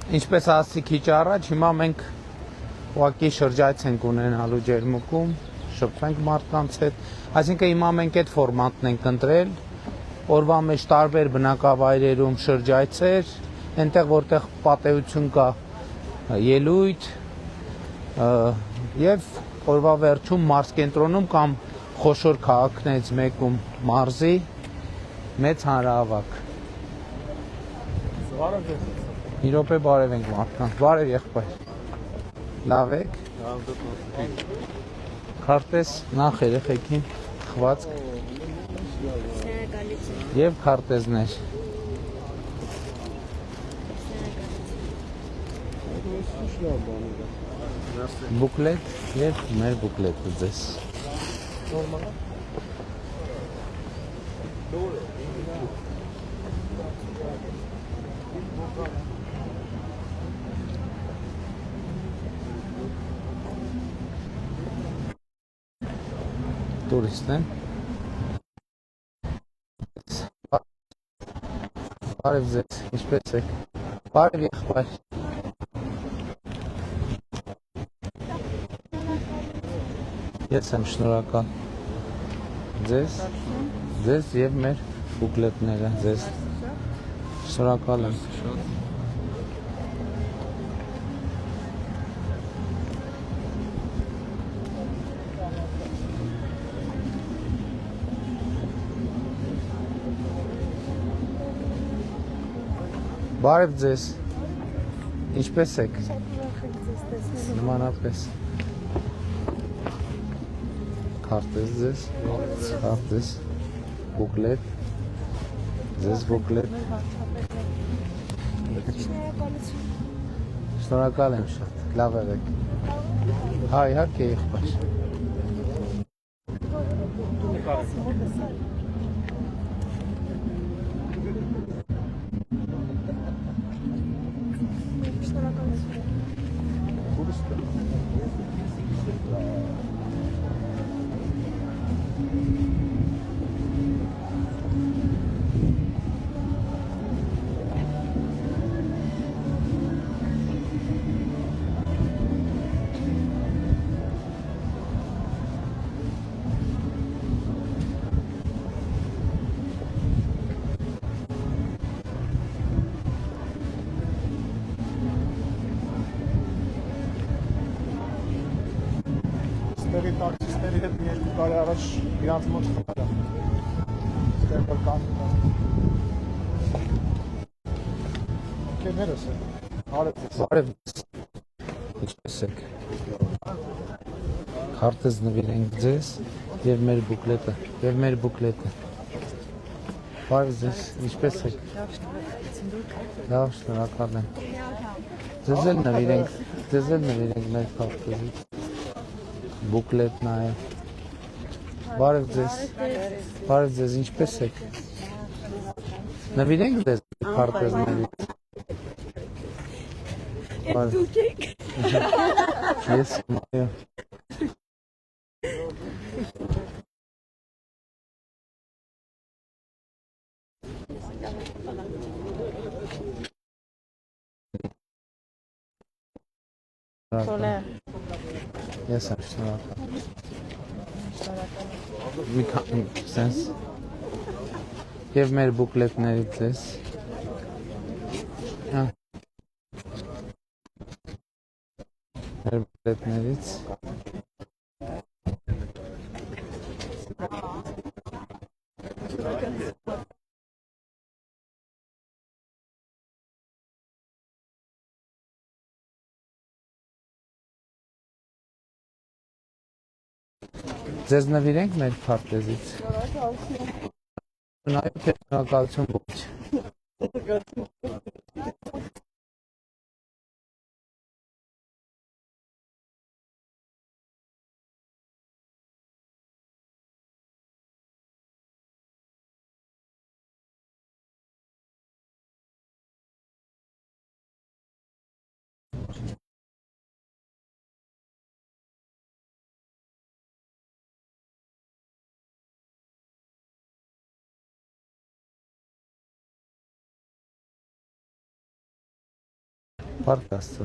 Ինչպես ասացի քիչ առաջ, հիմա մենք ուղղակի շրջայց ենք ունենալու ջերմուկում, շփվենք մարդկանց հետ, այսինքն հիմա մենք այդ ֆորմատն ենք ընտրել, օրվա մեջ տարբեր բնակավայրերում շրջայցեր, այնտեղ որտեղ պատեհություն կա ելույթ եւ օրվա վերջում մարզկենտրոնում կամ խոշոր քաղաքներից մեկում մարզի մեծ հանրահավաք։ Մի րոպե բարև ենք մարդկանց, բարև եղբայր, լավ եք, քարտեզ նախ երեխեքին խվածք և քարտեզներ, բուկլետ և մեր բուկլետը ձեզ։ Տուրիստ եմ, բարև ձեզ, ինչպես եք, բարև եղբայր, ես եմ շնորհակալ ձեզ և մեր բուկլետները, ձեզ շնորհակալ եմ։ Բարև ձեզ, ինչպես եք, նմանապես, քարտեզ ձեզ, քարտեզ, բուկլետ, ձեզ բուկլետ, շնորհակալ եմ շատ, լավ եղեք, հա իհարկե եղբայր։ Ստերի տաքսիստների հետ մի երկու տարի առաջ իրանց մոտ խփել եմ։ Ստեր որ կանգնում եմ։ Կներես է։ Բարև ձեզ։ Ինչպես եք։ Քարտեզ նվիրենք ձեզ եւ մեր բուկլետը։ Բարև ձեզ, ինչպես եք։ Լավ, շնորհակալ եմ։ Ձեզ էլ նվիրենք մեր քարտեզից։ Բուկլետ նաև, բարև ձեզ, ինչպես եք, նվիրենք ձեզ քարտեզներից, դուք եք, ես այո, Ես եմ շնորհակալ։ Մի քանի սենս եւ մեր բուկլետներից ես։ Մեր բուկլետներից Ձեզ նվիրենք մեր քարտեզից։ Նայեք, շնորհակալություն ողջ։ Բարդ Աստծո։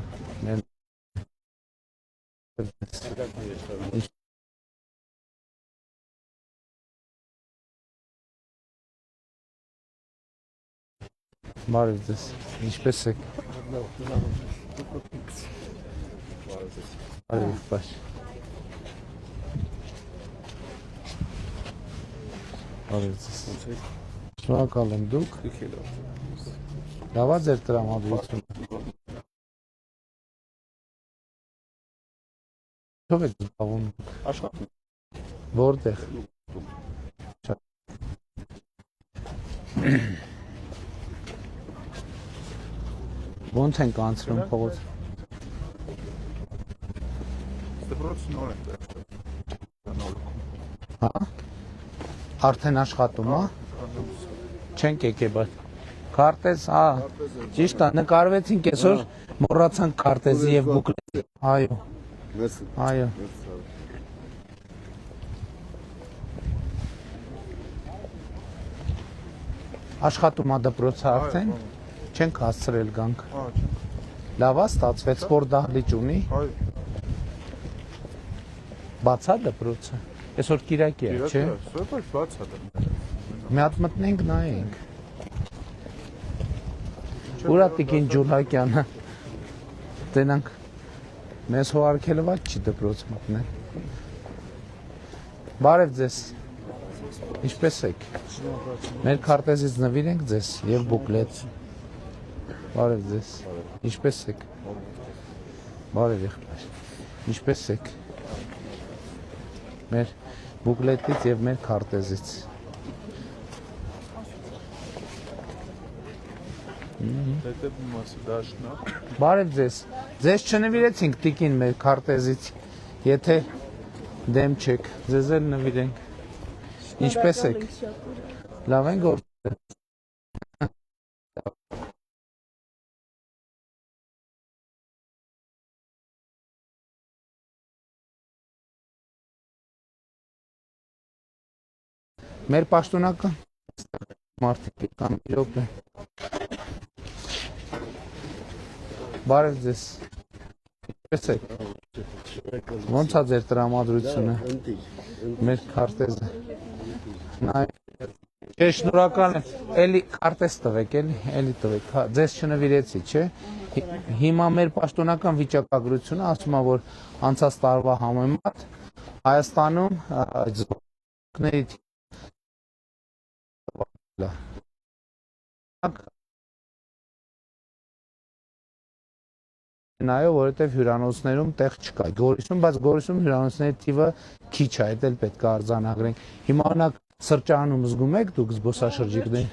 Բարև ձեզ։ Ինչպե՞ս եք։ Բարև, բաց։ Բարև ձեզ։ Շնորհակալ եմ դուք։ Լավ է ձեր տրամադրությունը։ Ո՞վ եք զբաղվում։ Աշխատում։ Որտեղ։ Ոնց ենք անցնում փողոց։ Դպրոցը նոր է։ Հա։ Արդեն աշխատում, հա։ Չենք եկե, բայց քարտեզ, հա։ Ճիշտ է, նկարվեցինք այսօր, մոռացանք քարտեզի եւ բուկլետի։ Այո։ Այո։ Աշխատում է դպրոցը արդեն։ Չենք հասցրել գանք։ Լավ է ստացվեց, սպորտ դահլիճ ունի։ Բաց է դպրոցը։ Այսօր Կիրակի է, չէ։ Բաց է։ Մի հատ մտնենք նայենք։ Ուրա Տիկին Ջուլակյանը։ Տենանք մեզ հոարկելված չի դպրոց մտնել։ Բարև ձեզ։ Ինչպե՞ս եք։ Մեր քարտեզից նվիրենք ձեզ եւ բուկլետ։ Բարև ձեզ։ Ինչպե՞ս եք։ Բարև եղբայր։ Ինչպե՞ս եք։ Մեր բուկլետից եւ մեր քարտեզից։ Բարև ձեզ։ Ձեզ չնվիրեցինք Տիկին մեր քարտեզից, եթե դեմ չեք, ձեզ էլ նվիրենք։ Ինչպե՞ս եք։ Լավ ենք որ մեր պաշտոնական մարդիկ կամ իրոք է։ Բարև ձեզ։ Ինչպե՞ս եք։ Ոնց է ձեր տրամադրությունը։ Մեր քարտեզը։ Չէ, շնորհակալ եմ։ Էլի քարտեզ տվեք, էլի տվեք։ Ձեզ չնվիրեցի, չէ։ Հիմա մեր պաշտոնական վիճակագրությունը ասում է, որ անցած տարվա համեմատ Հայաստանում զբոսաշրջիկների նայո, որովհետև հյուրանոցներում տեղ չկա։ Գորիսում, բայց Գորիսում հյուրանոցների թիվը քիչ է, դա էլ պետք է արձանագրենք։ Հիմա օրինակ սրճարանում զգում եք դուք զբոսաշրջիկներ։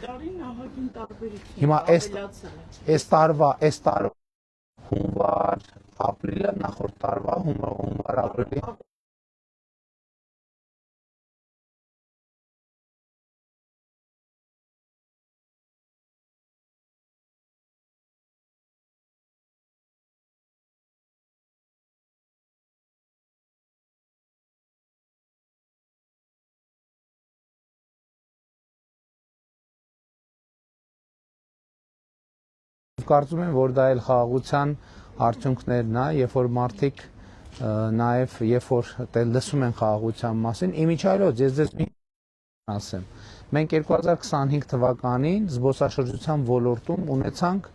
Հիմա այս տարվա հունվար, ապրիլը, նախորդ տարվա հունվար, ապրիլի կարծում եմ, որ դա էլ խաղաղության արդյունքներն է, երբ որ մարդիկ նաև երբ որ լսում են խաղաղության մասին, իմիջիայլոց ես ձեզ մի ասեմ։ Մենք 2025 թվականին զբոսաշրջության ոլորտում ունեցանք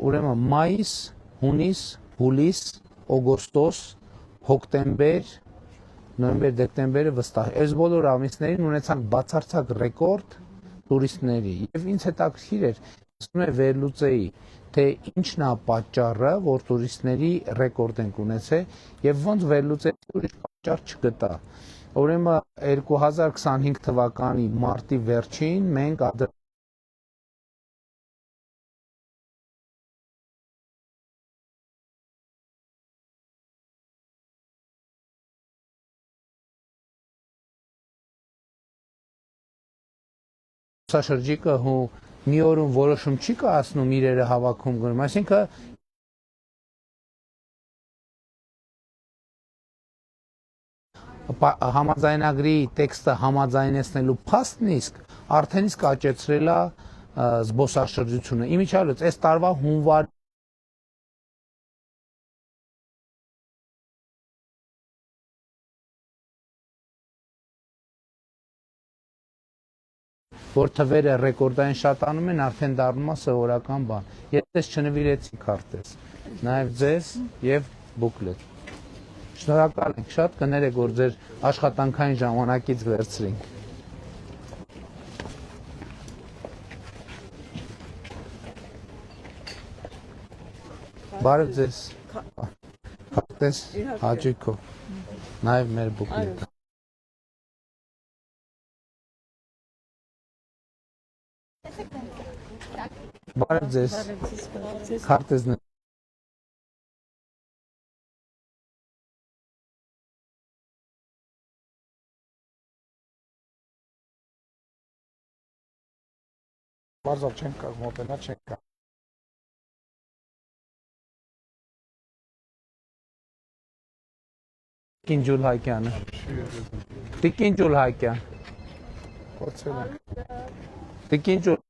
ուրեմն մայիս, հունիս, հուլիս, օգոստոս, հոկտեմբեր, նոյեմբեր, դեկտեմբերը վստահ։ Այս բոլոր ամիսներին ունեցանք բացարձակ ռեկորդ տուրիստների եւ ինձ հետաքրքիր էր ասում է վերլուծեի, թե ինչն է պատճառը, որ տուրիստների ռեկորդ ենք ունեցել եւ ոնց վերլուծեի ուրիշ պատճառ չգտա։ Ուրեմն 2025 թվականի մարտի վերջին մենք զբոսաշրջիկը հու մի օրում որոշում չի կայացնում իրերը հավաքում գնում, այսինքն համաձայնագրի տեքստը համաձայնեցնելու փաստն իսկ արդեն իսկ աճեցրել է զբոսաշրջությունը։ Իմիջիայլոց այս տարվա հունվար որ թվերը ռեկորդային շատանում են, արդեն դառնում է սովորական բան։ Ես չնվիրեցի քարտեզ։ Նաև ձեզ եւ բուկլետ։ Շնորհակալ ենք շատ, կներեք, որ ձեր աշխատանքային ժամանակից վերցրինք։ Բարև ձեզ։ Քարտեզ հաճույքով։ Նաև մեր բուկլետը։ Բարև ձեզ։ Քարտեզն Մարզավ չենք կարող մոտենա, չենք կարող։ Տիկին Ջուլհակյանը։ Տիկին Ջուլհակյան։ Փորձել ենք։ Տիկին Ջուլ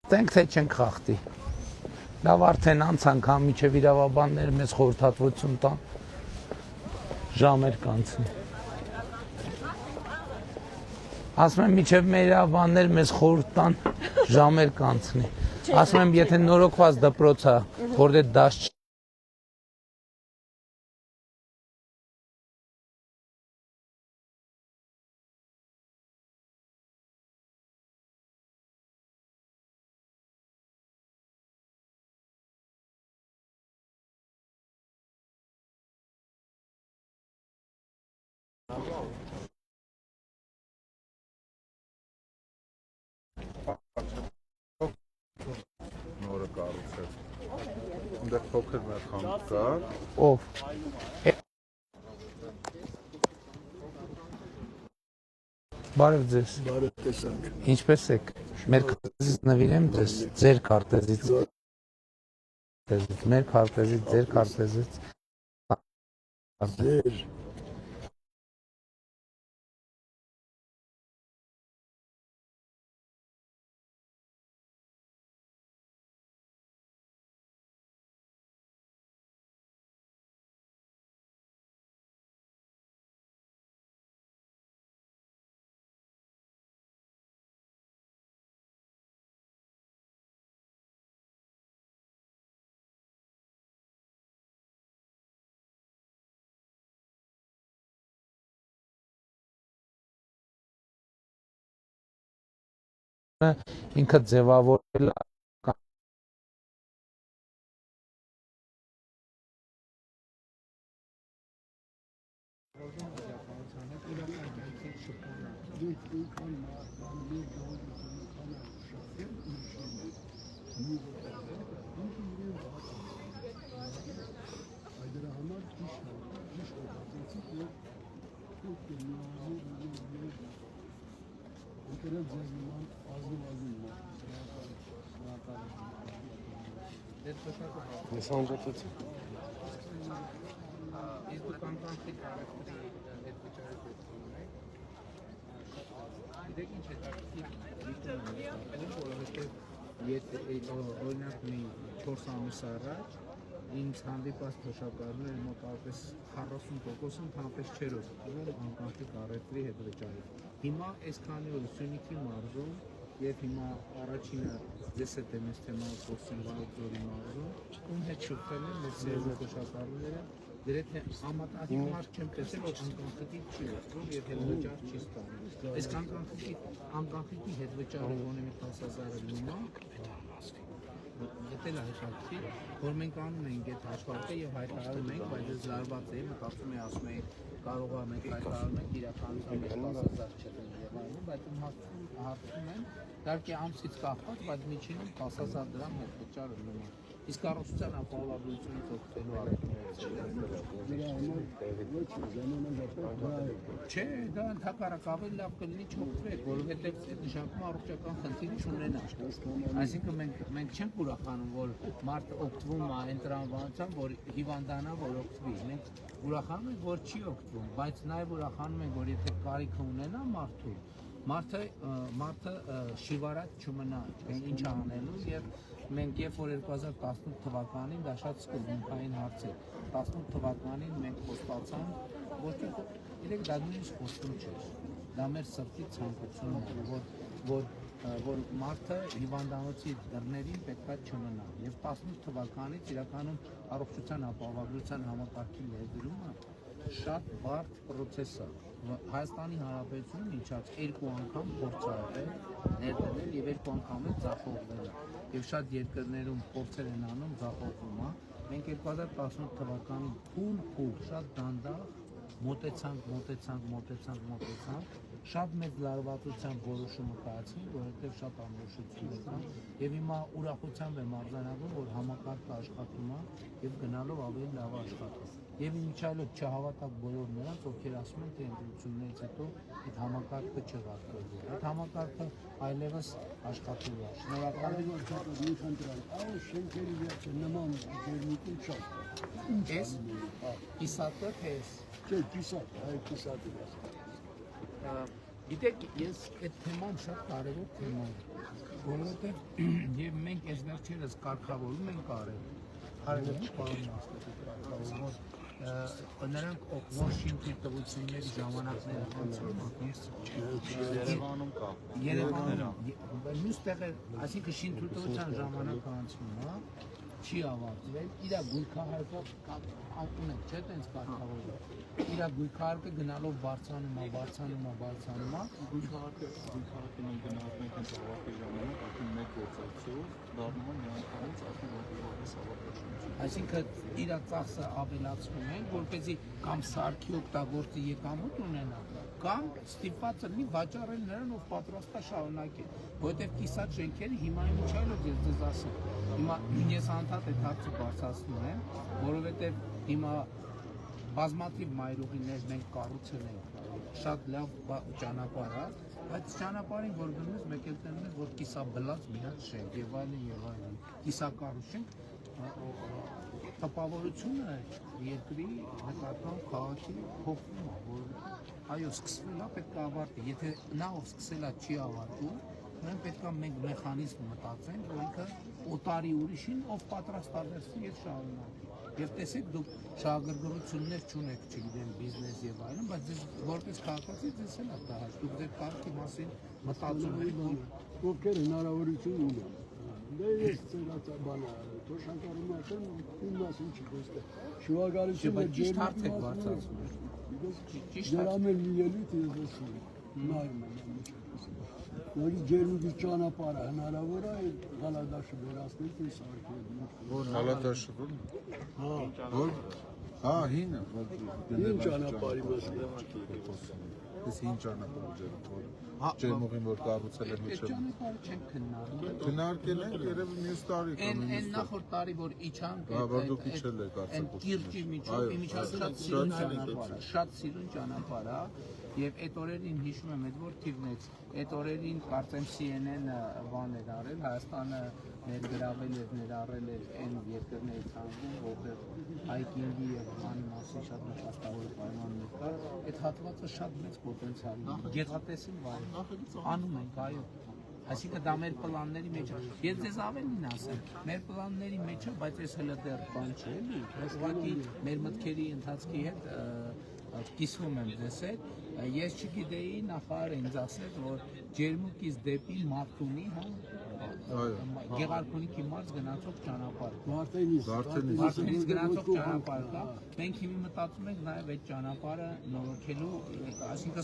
Տենք թե չենք խախտի։ Լավ արդեն անցանք համ միջև իրավաբանները մեզ խորհրդատվություն տան ժամեր կանցնի։ Ասում եմ միջև մեր իրավաբանները մեզ խորհուրդ տան ժամեր կանցնի։ Ասում եմ եթե նորոգված դպրոց է, որտեղ դաշտ նորը կառուցել։ Այնտեղ փոքր մի խանութ կա։ ով Բարև ձեզ։ Բարև տեսանք։ Ինչպես եք։ Մեր քարտեզից նվիրեմ ձեզ, ձեր քարտեզից։ Մեր քարտեզից, ձեր քարտեզից։ Ձեր ինքը ձևավորել է Ես անջատեցի։ Իսկ դուք անկանխի կարեկտրի հետ վճարի պետք է Գիտեք ինչ է որովհետև եթե օրինակ մի 4 ամիս առաջ ինձ հանդիպած թոշակառուներ մոտավորապես 40%-ը ընդհանրապես չէր օգտվում անկանխի կարեկտրի հետ վճարի։ Հիմա այսքանի որ Սյունիքի մարզում եւ հիմա առաջինը ձեզ հետ եմ այս թեման խոսում Վարդուզի մարզում, ում հետ շփվել են մեր սերունդի թոշակառուները, գրեթե ամատահին մարդ չեմ տեսել, որ անկանխիկի չի օգտվում եւ հետ վճար չի ստանում։ Այս անկանխիկի հետ վճարը գոնե մի 10,000-ը լինի, Դա հայտարարի, որ մենք անում ենք այդ հաշվարկը եւ հայտարարում ենք, բայց այս զարված է, մտածում եմ ասում եմ կարող է մենք հայտարարում ենք իրականության մեջ 10,000 չլինի եւ այլն, բայց հարցում են, իհարկե ամսից կախված, բայց միջինում 10,000 դրամ հետ վճարը լինի։ Իսկ կառուցության ապահովագրությունից օգտվելու Չէ, դա ընդհակառակ ավելի լավ կլինի չօգտվել, որովհետև այդ նշանակում առողջական խնդիր չունենա։ Այսինքն մենք չենք ուրախանում, որ մարդ օգտվում է այն տրամաբանությամբ, որ հիվանդանա, որ օգտվի։ Մենք ուրախանում ենք, որ չի օգտվում, բայց նաև ուրախանում ենք, որ եթե կարիքը ունենա մարդը շիվարած չմնա, ինչ անելու եւ մենք երբ որ 2018 թվականին դա շատ սկզբունքային հարց է 18 թվականին մենք խոստացանք իրեք դա նույնիսկ խոստում չէր դա մեր սրտի ցանկությունն է որ մարդը հիվանդանոցի դռներին պետքա չմնա եւ 18 թվականից իրականում առողջության ապահովագրության համակարգի ներդրումը շատ բարդ process է Հայաստանի Հանրապետությունում իջած 2 անգամ փորձ արել ներդնել եւ 2 անգամ էլ ձախողվել եւ շատ երկրներում փորձեր են անում ձախողվում է մենք 2018 թվականին փուլ շատ դանդաղ մոտեցանք շատ մեծ լարվածությամբ որոշումը կայացրինք որովհետեւ շատ անորոշություններ կան եւ հիմա ուրախությամբ եմ արձանագրում որ համակարգը աշխատում է եւ գնալով ավելի լավ աշխատում եւ իմիջիայլոց չհավատակ բոլոր նրանց ովքեր ասում են թե ընտրություններից հետո այդ համակարգը չհավատալու այդ համակարգը այլևս աշխատելու է շնորհակալ եմ շենքերի վերջը նման ջերմիկի չկա Ես կիսատը ես Չէ, կիսատը Գիտեք, ես այդ թեման շատ կարևոր թեմա է, որովհետև եւ մենք այս վերջերս կարգավորում ենք արել, արել պարոն Մասկետի նրանք որ շինքի տվությունների ժամանակները Երևանում կա Երևանում մյուս տեղեր, այսինքն շինթույլտվության ժամանակը անցնում է չի ավարտվել, իր գույքահարկը ունենք, չէ՞ տենց կարգավորը։ Իր գույքահարկը գնալով բարձրանում է։ Գույքահարկը մենք գնահատում ենք հենց ավարտի ժամանակ, արդեն մեկ գործակցով դառնում է միանգամից արդեն որպես ավարտաշինություն։ Այսինքն իր ծախսը ավելացնում ենք, որպեսզի կամ սարքի օգտագործի եկամուտ ունենա, կամ ստիպված լինի վաճառել նրան, ով պատրաստ է շարունակել։ Որովհետև կիսատ շենքերը հիմա իմիջիայլոց ես ձեզ ասեմ։ Հիմա ես անդադ այդ հարցը բարձրացնում եմ, որովհետև հիմա բազմաթիվ մայրուղիներ մենք կառուցել ենք շատ լավ ճանապարհ է, բայց ճանապարհին որ գնում ես մեկ էլ տենում ես որ կիսաբլած մի հատ շենք եւ այլն կիսակառույց շենք տպավորությունը երկրի նկատմամբ քաղաքի փոխվում է որ այո սկսվել է պետք է ավարտի եթե նա ով սկսել է չի ավարտում Մենք պետք է մենք մեխանիզմ մտածենք, որ ինքը օտարի ուրիշին ով պատրաստ արվեցնի եւ շարունակի։ Եվ տեսեք դուք շահագրգռություններ չունեք, չգիտեմ, բիզնես եւ այլն, բայց ձեզ որպես քաղաքացի ձեզ էլ է դա դուք ձեր կարգի մասին մտածում եք, որ ովքեր հնարավորություն ունեն։ Դե ես ծերացա բանը, թոշակարում ասեմ, իմ մասին չգոստե։ Շուհագարությունը ճիշտ հարց եք բարձրացնում։ Դրամել մի ելույթ ես ասում, նայում եմ։ Նորից ջերմուկի ճանապարհը հնարավոր է Գալադաշը վերացնել թե սարքել։ Որ Գալադաշը ո՞ր։ Հա, հինը, Ինչ ճանապարհի մասին։ Ես հին ճանապարհը ջերմուղին որ կառուցել են միջև։ Ճանապարհը չեն քննարկել։ Քննարկել են երևի մյուս տարի կամ Այն նախորդ տարի որ իջանք դուք իջել եք այն կիրճի միջով շատ սիրուն ճանապարհ է եւ այդ օրերին հիշում եմ այդ որ թիվնեց այդ օրերին կարծեմ CNN բան էր արել Հայաստանը ներգրավել էր ներառել էր այն երկրների ցանկում որտեղ հայկինգի եւ բանի մասին շատ նպաստավոր պայմաններ կար այդ հատվածը շատ մեծ պոտենցիալ ունի գեղատեսիլ վայր անում ենք այո Այսինքն դա մեր պլանների մեջ է։ Ես ձեզ ավելին ասեմ, մեր պլանների մեջ է, բայց ես հələ դեռ բան չէ, էլի։ Ուղղակի մեր մտքերի ընթացքի հետ կիսվում եմ ձեզ հետ։ Ես չգիտեի նախարարը ինձ ասեց, որ ջերմուկից դեպի Մարտունի, հա, Գեղարքունիքի մարզ գնացող ճանապարհ։ Վարդենից գնացող ճանապարհ կա։ Մենք հիմա մտածում ենք նաև այդ ճանապարհը նորոգելու, այսինքն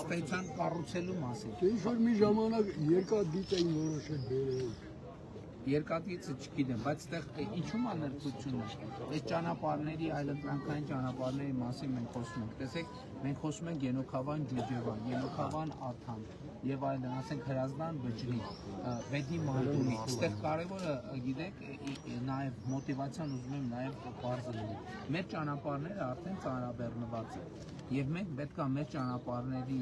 ըստ էության կառուցելու մասին։ Ինչ որ մի ժամանակ երկաթգիծ էին որոշել բերել։ Երկաթգիծը չգիտեմ, բայց այդտեղ ինչու՞մ է նրբությունը։ Այս ճանապարհների այլընտրանքային ճանապարհների մասին մենք խոսում ենք։ Տեսեք, մենք խոսում ենք Ենոքավան Ջուջևան, Ենոքավան Աթան։ եւ այլն, ասենք Հրազդան բջրի, Վեդի Մարտունի, այստեղ կարևորը գիտեք, նաեւ մոտիվացիան ուզում եմ նաեւ բարձր լինի։ Մեր ճանապարհները արդեն ծանրաբեռնված են եւ մենք պետք է մեր ճանապարհների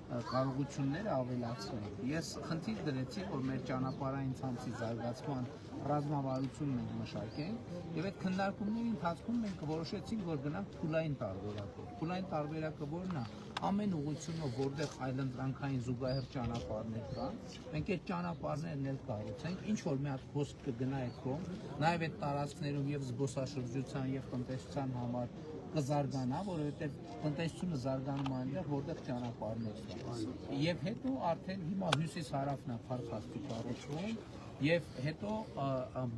կարողությունները ավելացնենք։ Ես խնդիր դրեցի, որ մեր ճանապարհային ցանցի զարգացման ռազմավարությունն ենք մշակենք եւ այդ քննարկումների ընթացքում մենք որոշեցինք, որ գնանք փուլային տարբերակով։ Փուլային տարբերակը որն է, ամեն ուղղությունով, որտեղ այլընտրանքային զուգահեռ ճանապարհներ կան, մենք այդ ճանապարհներն էլ կառուցենք, ինչ որ մի հատ հոսք կգնա այդ կողմ, նաեւ այդ տարածքներում եւ զբոսաշրջության եւ տնտեսության համար կզարգանա, որովհետև տնտեսությունը զարգանում է այնտեղ, որտեղ ճանապարհներ կան։ Եվ հետո արդեն հիմա հյուսիս-հարավն է փառքաստի կառուցվում, եւ հետո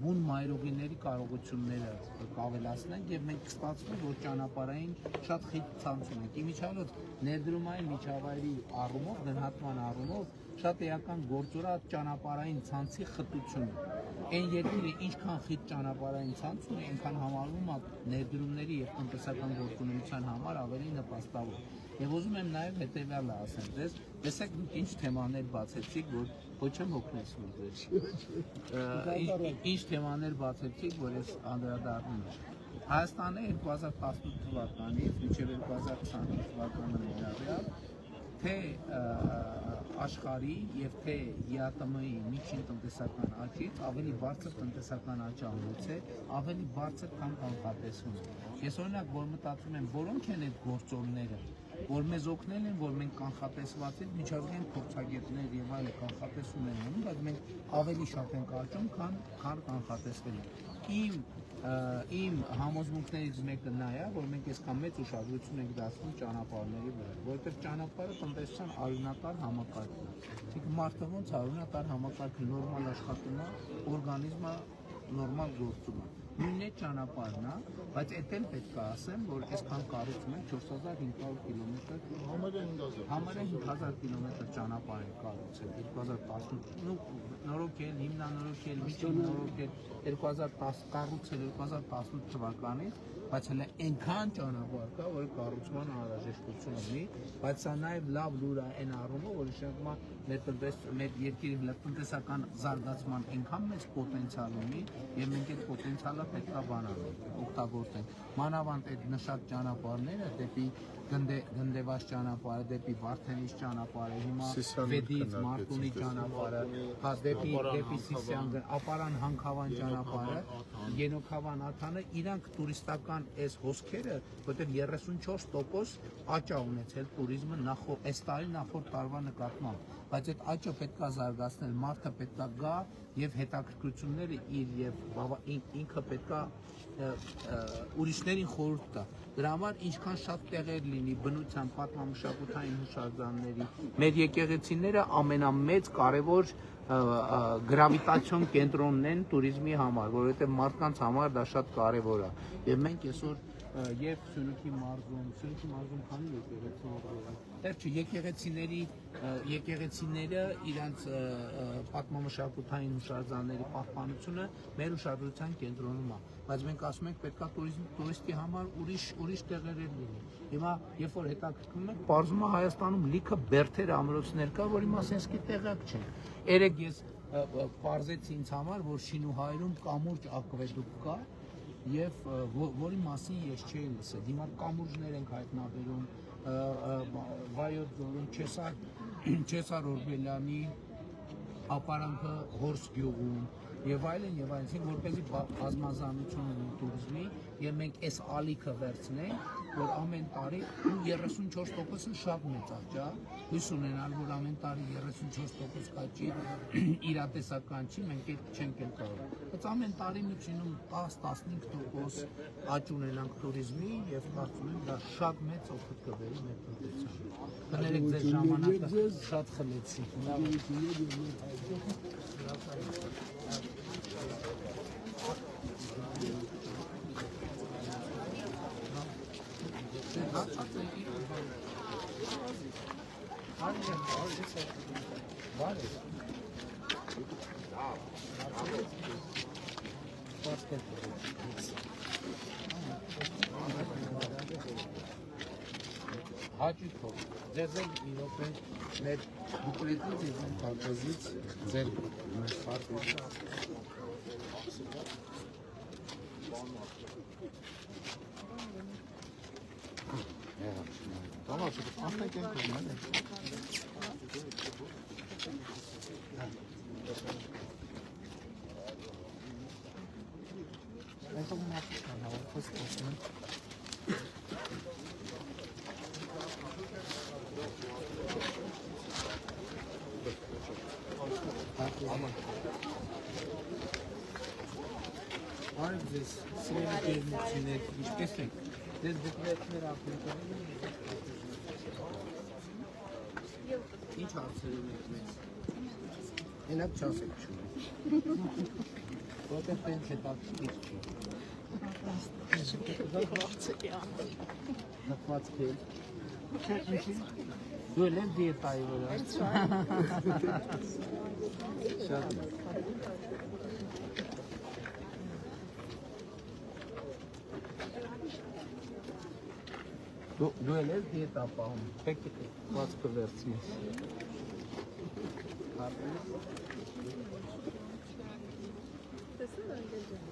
բուն մայրուղիների կարողությունները կավելացնենք եւ մենք կստացվի, որ ճանապարհային շատ խիտ ցանց ունենք։ Իմիջիայլոց ներդրումային միջավայրի առումով, գնահատման առումով շատ էական գործորա ճանապարհային ցանցի խտությունը։ Այն երկիրը ինչքան խիտ ճանապարհային ցանց ունի, այնքան համարվում է ներդրումների եւ տնտեսական գործունեության համար ավելի նպաստավոր։ Եվ ուզում եմ նաեւ հետեւյալը ասեմ ձեզ, տեսեք դուք ինչ թեմաներ բացեցիք, որ ոչ եմ հոգնեցնում ձեզ։ Ինչ թեմաներ բացեցիք, որ ես անդրադառնում եմ։ Հայաստանը 2018 թվականից մինչև 2020 թվականը ներառյալ թե աշխարհի եւ թե ԵԱՏՄ-ի միջին տնտեսական աճից ավելի բարձր տնտեսական աճ ունեցել, ավելի բարձր քան կանխատեսվում։ Ես օրինակ որ մտածում եմ, որոնք են այդ գործոնները, որ մեզ օգնել են, որ մենք կանխատեսվածից միջազգային փորձագետներ եւ այլ կանխատեսում են անում, բայց մենք ավելի շատ ենք աճում, քան կանխատեսվել է։ Իմ համոզմունքներից մեկը նա է, որ մենք այսքան մեծ ուշադրություն ենք դարձնում ճանապարհների վրա, որովհետև ճանապարհը տնտեսության արյունատար համակարգն է։ Իսկ մարդը ոնց արյունատար համակարգը նորմալ աշխատում է, օրգանիզմը նորմալ գործում է։ Նույնն է ճանապարհն է, բայց այդ էլ պետք է ասեմ, որ այսքան կառուցում են 4500 կիլոմետր, համարը 5000 կիլոմետր ճանապարհ են կառուցել 2018 նորոգել, հիմնանորոգել, միջին նորոգել 2010 կառուցել 2018 թվականից, բայց հələ այնքան ճանապարհ կա, որ կառուցման անհրաժեշտություն ունի, բայց սա նաև լավ լուր է այն առումով, որ իշխանство մեր երկրի տնտեսական զարգացման այնքան մեծ պոտենցիալ ունի, եւ մենք այդ պոտենցիալը պետք է բանանենք, օգտագործենք։ Մանավանդ այդ նշած ճանապարհները դեպի Գնդեվաց ճանապարհը, դեպի Վարդենիս ճանապարհը, հիմա Վեդից Մարտունի ճանապարհը, հա դեպի Սիսիան, Ապարան Հանքավան ճանապարհը, Ենոքավան Աթանը, իրանք տուրիստական այս հոսքերը, որտեղ 34% աճ է ունեցել туриզմը այս տարի նախորդ տարվա նկատմամբ, բայց այդ աճը պետք է զարգացնել, մարդը պետք է գա եւ հետաքրքրությունները իր եւ ինքը պետք է ուրիշներին խորհուրդ տա։ Դրա համար ինչքան շատ տեղեր լինի բնության, պատմամշակութային հուշարձանների, մեր եկեղեցիները ամենամեծ կարևոր գրավիտացիոն կենտրոնն են туриզմի համար, որովհետեւ մարդկանց համար դա շատ կարևոր է։ Եվ մենք այսօր եւ Սյունիքի մարզում քանի եկեղեցիները իրանց պատմամշակութային հուշարձանների պահպանությունը մեր ուշադրության կենտրոնում է, բայց մենք ասում ենք պետք է տուրիստի համար ուրիշ տեղեր լինի։ Հիմա երբ որ հետաքրքրում ենք, բարձում է Հայաստանում լիքը բերդեր ամրոցներ կա, որի մասին իսկի տեղյակ չենք։ Երեք ես պարզեցի ինձ համար, որ Շինուհայրում կամուրջ ակվեդուկ կա, եւ որի մասին ես չէի լսել։ Հիմա կամուրջներ ենք հայտնաբերում Վայոց ձորում, Չեսար Օրբելյանի ապարանքը Հորս գյուղում եւ այլն, որպեսզի բազմազանություն ունի туриզմի եւ մենք այս ալիքը վերցնենք, որ ամեն տարի 34%-ը շատ մեծ աճ է, հույս ունենալ, որ ամեն տարի 34% կաճի իրատեսական չի, մենք այդ չենք կարող։ Բայց ամեն տարի միջինում 10-15% աճ ունենանք туриզմի եւ կարծում եմ դա շատ մեծ օգուտ կբերի մեր տնտեսությանը։ Կներեք ձեզ ժամանակը շատ խլեցի։ հաճույքով ձեզ էլ իրոք մեր դուպլետից իմ քարտեզից ձեր մեր քարտեզից Tamam, şimdi aslında kendi Var bize sinirli gelmesine işlesin. Biz dikletler Afrika'nın hiç söylemeyiz. En hep çans etmişim. Zaten ben çetakçı Nakmatki. Böyle diyet ayı böyle. Duele diyet yapalım. Peki, başka versiniz.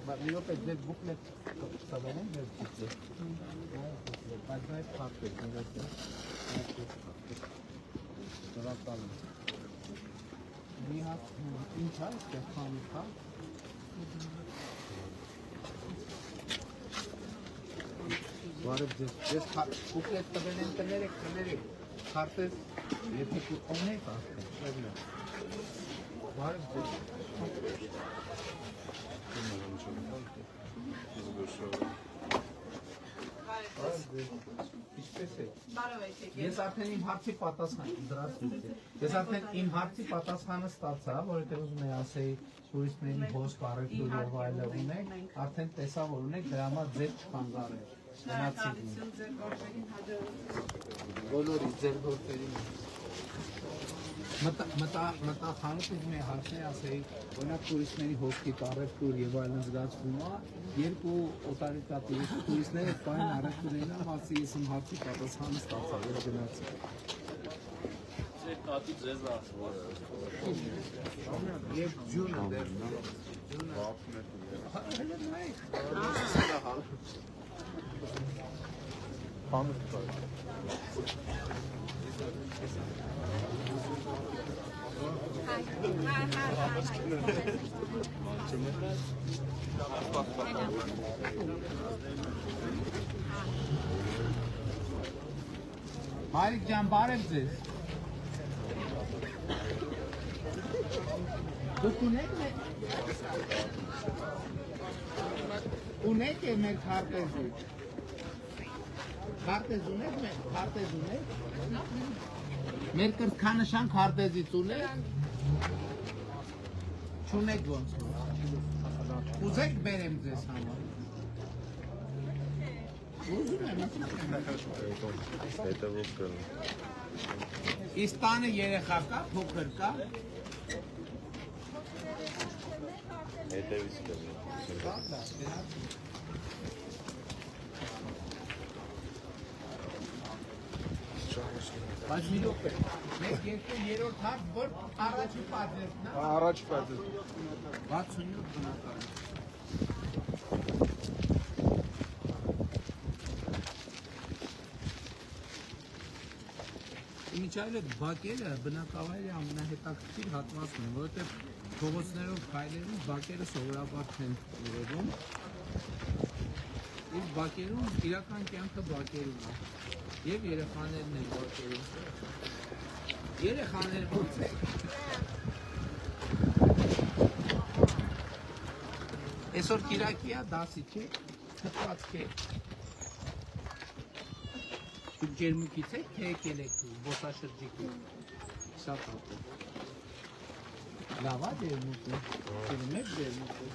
Bak, yok etmek buklet tabanın versiniz. Başka hep farklı. Bırakalım. Nihat, inşallah kesinlikle. Varıp biz buklet tabanın nereye kartız yeter ki o ne kartı? Varıp Ես արդեն իմ հարցի պատասխանը ստացա, որովհետև ուզում եի ասեի տուրիստների հոսք առևտուր եւ այլը ունեք, արդեն տեսա որ ունեք, դրա համար ձեր չխանգարել։ Բոլորի ձեր գործերին մտա խանութից մի հարցներ ասեի, օրինակ տուրիստների հոսքի առևտուր եւ այլն զգացվում է, երկու օտարիկա տուրիստները բան առևտուրին ասի ես իմ հարցի պատասխանը ստացա, որ գնացի։ Ձեր կատի ձեզ ասում։ Եվ ջուրը դեր։ Մայրիկ ջան, բարև ձեզ։ Դուք ունեք մեր քարտեզը։ Քարտեզ ունեք մեր, քարտեզ ունեք։ Մեր կրթքանշան քարտեզից ունեք։ Չունեք ոնց։ Ուզեք բերեմ ձեզ համար։ Ուզում եմ։ Իստանը երեխա կա, փոքր կա։ Հետևից կա։ Բայց մի րոպե։ Մեկ երկու երրորդ հարց, որ առաջի պատերն է։ Առաջ պատը 67 բնակարան։ Իմիջայլը բակերը բնակավայրի ամենահետաքրքիր հատվածն է, որովհետև փողոցներով քայլերում բակերը սովորաբար չեն երևում։ Իսկ բակերում իրական կյանքը բակերում է։ Եվ երեխաներն են բակերում։ Երեխաներ ո՞նց է։ Այսօր Կիրակի է, դասի չէ, թթված չէ։ Դուք ջերմուկից եք, թե եկել եք զբոսաշրջիկի։ Շատ հապ է։ Լավ է ջերմուկը։ Ջերմ եք ջերմուկը։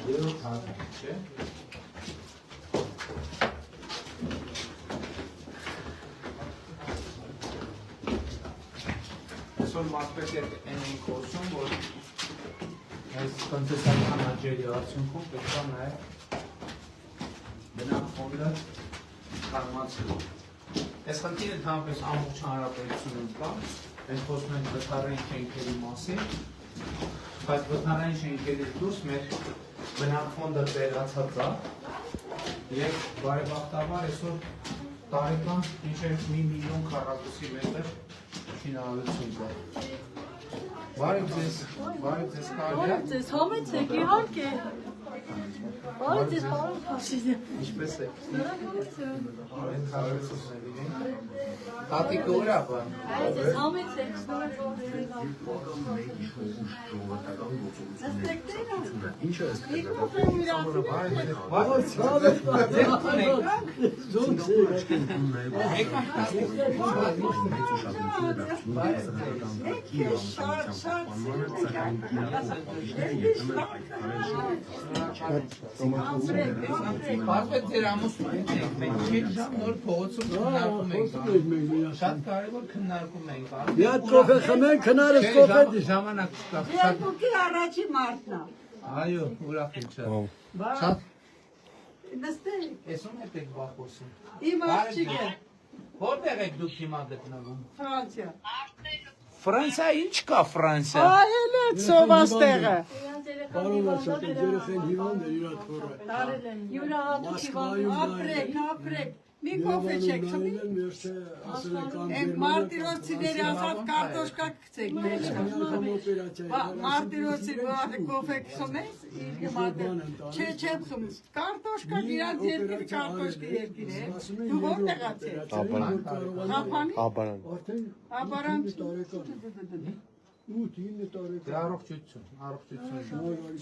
Երրորդ հարցը, չէ՞։ Այսօր մարդիկ են խոսում, որ Այս տնտեսական աճերի արդյունքում պետք է նաև բնակավայրը կարմացվի։ Այս խնդիրը ընդհանրապես ամբողջ հանրապետությունում կա, մենք խոսում ենք վթարային շենքերի մասին, բայց վթարային շենքերից դուրս մեր բնակֆոնդը ծերացած է եւ բարեբախտաբար այսօր տարեկան մինչեւ 1 միլիոն քառակուսի մետր շինարարություն կա։ Բարև ձեզ կարելի է։ Ձեզ համեցեք, իհարկե։ Բարև ձեզ, պարոն Փաշինյան։ Ինչպես եք։ Շնորհակալություն։ Մենք հարցումներ ունենք։ Տատիկը ուր է բան։ Ձեզ համեցեք, շնորհակալություն։ Ինչ է։ Բարդ ձեր ամուսնու հետ ենք, մենք քիչ ժամ նոր փողոցում քննարկում ենք։ Շատ կարևոր քննարկում ենք։ Մի հատ կոֆե խմենք, քնարես կոֆե։ Ժամանակ չկա։ Երկուքի առաջի մարդն է։ Այո, ուրախ եմ շատ։ Շատ Նստեք։ Ես ում հետ եք բախոսում։ Իմ աղջիկը Որտեղ եք դուք հիմա գտնվում։ Ֆրանսիա։ Ֆրանսիա ինչ կա Ֆրանսիա։ Այել է ծովաստեղը։ Պարոն ասած, երեխեն հիվանդ է իրա թորը։ Յուրահատուկ հիվանդ։ Ապրեք, ապրեք։ Մի կոֆե չեք խմի։ Են մարտիրոսիների ասած կարտոշկա գցեք մեջը։ Մարտիրոսի կոֆե խմես, չէ, չեմ խմում։ Կարտոշկա իրանց երկիր կարտոշկի երկիր է։ Դու որտեղ ացեք։ Հապանի։ Աբարան։ Դե առողջություն։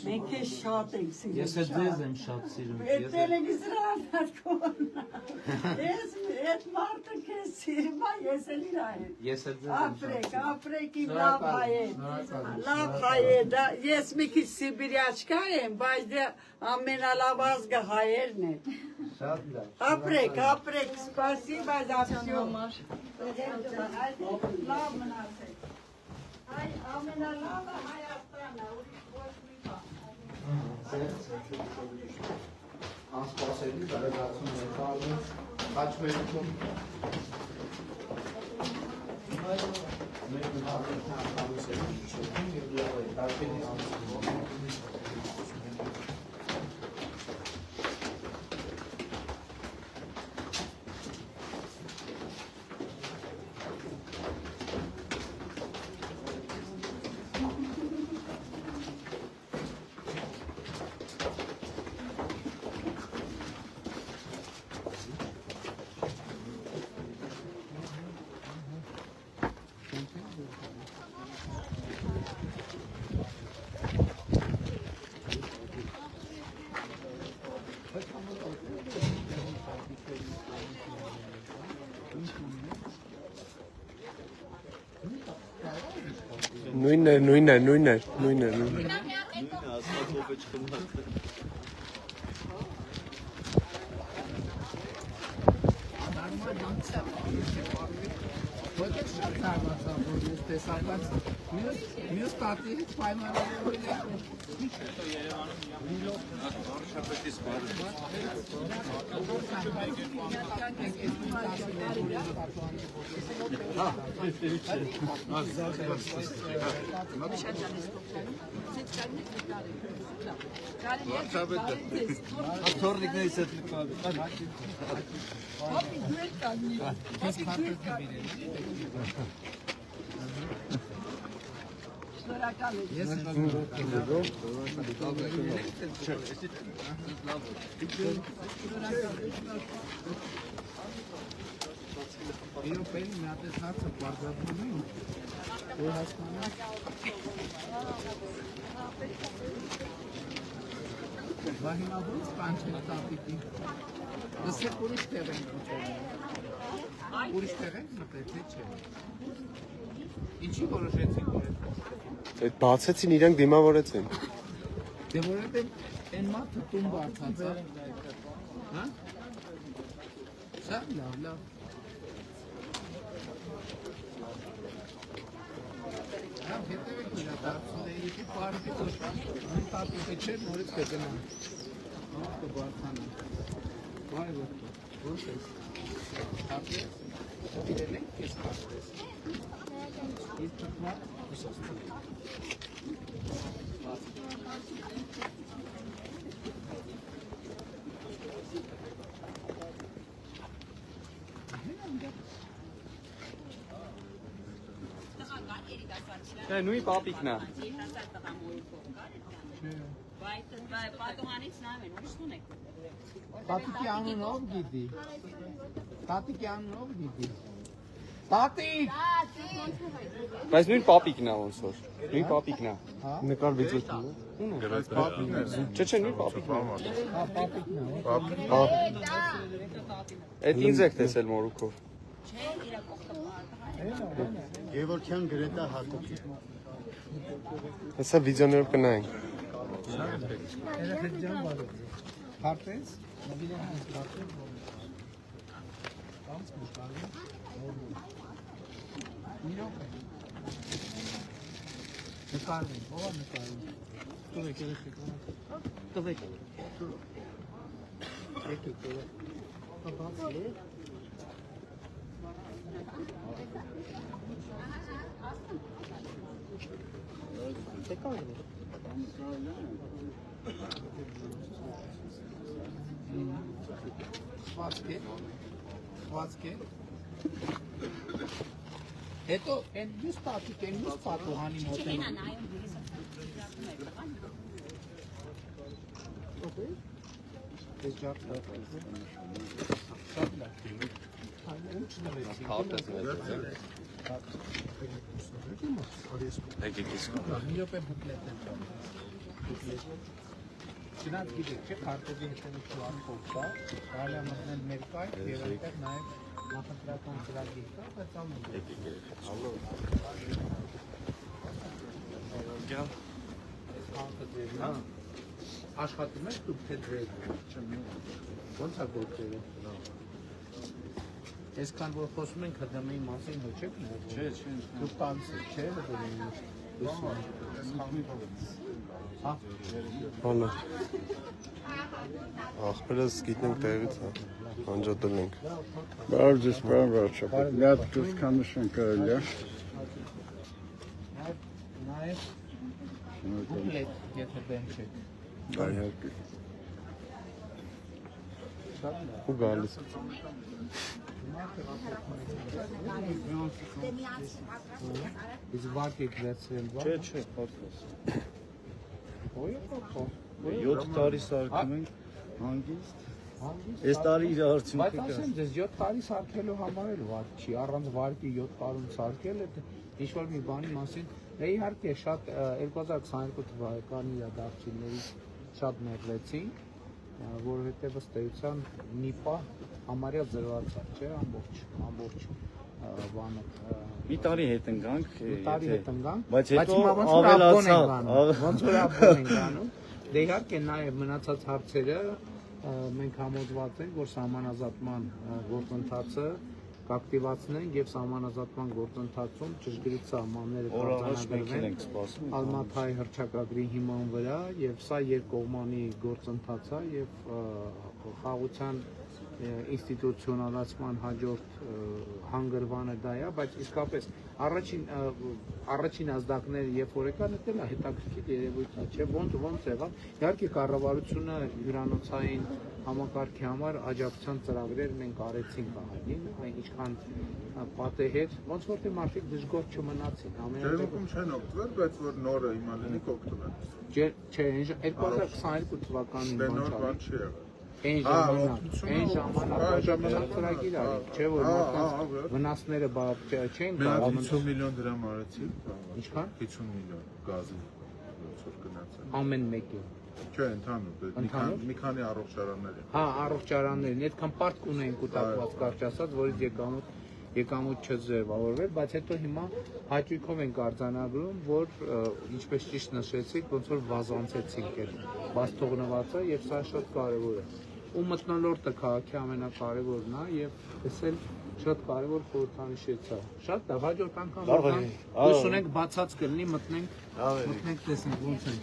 Մենք է շատ ենք սիրում։ Ես էլ ձեզ եմ շատ սիրում։ Այդ տելեվիզորը արտքոն։ Ես այդ մարդը քեզ սիրում եմ, ես էլ իր հետ։ Ես էլ ձեզ եմ շատ։ Ապրեք իմ լավ հայեր։ Լավ հայեր, ես մի քիչ սիբիրիաչկա եմ, բայց դե ամենալավ ազգը հայերն են։ Շատ լավ։ Ապրեք, սպասիբա за всё։ Լավ մնացեք։ Այ ամենալավը Հայաստանն է, ուրիշ ոչ մի բան։ Անսպասելի բարեկացում եկալու խաչմերուկում մեր հարցն արտանուս է շոքին և լավ է տարբերի անցում Նույնն է։ Ո՞նց շատ զարմացա, որ ես տեսա, բայց մյուս տատիից պայմանավորվել է Իրոպեին մի հատ հարցը բարձրացնում եմ, որ հասկանանք Բա հիմա ո՞նց կանչել տատիկի։ Լսեք ուրիշ տեղ ենք մտել։ Ուրիշ տեղ ենք մտել, թե չէ։ Ինչի որոշեցիք որ Այդ բացեցին իրանք դիմավորեցին։ Դե որովհետև այն մարդը տուն բարձած է։ Հա? Սա լավ։ Հա, հետևեք դարձնեի պարտի ոչ մենք տատիկը չէ նորից կգնան հա կբարձանա վայ ո՞նց է ապի իրեն քեզ կարծես իսկ թվում նույն պապիկն է։ Պատոհանից նայում են, ուրիշ տուն եք։ Տատիկի անունով գիտի Տատիկի անունով գիտի Տատիկ Բայց նույն պապիկն է ոնց որ։ Նույն պապիկն է։ Նկար վիդեո։ Չէ, նույն պապիկն է։ հա պապիկն է Այդ ինձ եք տեսել մորուքով։ Գևորգյան Գրետա Հակոբի։ Հեսա վիդեոներով կնայենք։ Երեխեք ջան բարդ Հարտես նվիրեն հենց հարտես Կանց մշտարի Իրոք է Նկարվեն, ով է նկարվեն Տվեք երեխեք Տվեք Եկեք տվեք Խվածք է Հետո են դուս տատիկ են դուս պատուհանի մոտ են Ես ջարդ շատ լավ Հատես մեծ։ Մի րոպե բուկլետ եմ տալիս Չնայած գիտեք չէ քարտեզի հետևից QR կա կարելի է մտնել մեր կայք եւ այնտեղ նաեւ նախընտրական ծրագիր կա բայց ամեն Աշխատում եք դուք թե դրեք Ոնց է գործերը Այսքան որ խոսում ենք ՀԴՄ-ի մասին ոչ եք Չէ Դուք տանց չէ Հա Հալա Ախպերս գիտնենք տեղից հա Անջատել ենք Բարև ձեզ պարոն վարչապետ, մի հատ կրծքանշան կարելի է։ Նաև բուկլետ եթե բեմ չեք Իհարկե։ ու գալիս Իսկ վարկ եք վերցրել Չէ, պատվոս։ Ոյ կապա 7 տարի սարքում ենք հանգիստ։ Այս տարի իր արդյունքը Բայց ասեմ ձեզ 7 տարի սարքելու համար էլ վարկ չի, առանց վարկի 7 տարում սարքել ինչ-որ մի բանի մասին, իհարկե շատ 2022 թվականի իրադարձություններից շատ մերվեցինք, որովհետև ըստ էության մի պահ համարյա զրոացավ, չէ, ամբողջ բանը մի տարի հետ ընկանք, բայց հետո ավելացավ, ոնց որ ապոն ենք անում, դե իհարկե նաև մնացած հարցերը մենք համոզված ենք, որ սահմանազատման գործընթացը կակտիվացնենք եւ սահմանազատման գործընթացում ճշգրիտ սահմանները կարգավորվեն Ալմաթայի հռչակագրի հիման վրա եւ սա երկկողմանի գործընթաց է եւ խաղաղության ինստիտուցիոնալացման հաջորդ հանգրվանը դա է, բայց իսկապես առաջին ազդակները երբ որ եկան, դա հետաքրքիր երևույթ է, չէ՞, ոնց եղավ։ Իհարկե կառավարությունը հյուրանոցային համակարգի համար աջակցության ծրագրեր մենք արեցինք ահագին, ինչքան պատեհեր, ոնց որ թե մարդիկ դժգոհ չմնացին։ Դերմոքում չեն օգտվել, բայց որ նորը հիմա լինի կօգտվեն։ Չէ, 2022 թվականին բան չի եղել։ Այն ժամանակ ծրագիր արի, չէ՞ որ մարդկանց վնասները չեն կարող 50 միլիոն դրամ արեցի։ Ինչքան? 50 միլիոն գազի որ գնացել։ Ամեն մեկը։ Չէ, ընդհանուր, մի քանի առողջարաններ։ Հա, առողջարաններն, այդքան պարտք ունեն կուտակված կարճ ասած, որից եկամուտ չձևավորվել, բայց հետո հիմա հաճույքով ենք արձանագրում, որ ինչպես ճիշտ նշեցիք, ոնց որ վազանցեցինք այդ բաց թողնվածը եւ սա շատ կարեւոր է։ Ու մթնոլորտը քաղաքի ամենակարևորն է եւ տեսել Շատ կարևոր խորհրդանիշ է սա։ Շատ լավ, հաջորդ անգամ հույս ունենք բացած կլինի, մտնենք տեսնենք ոնց են։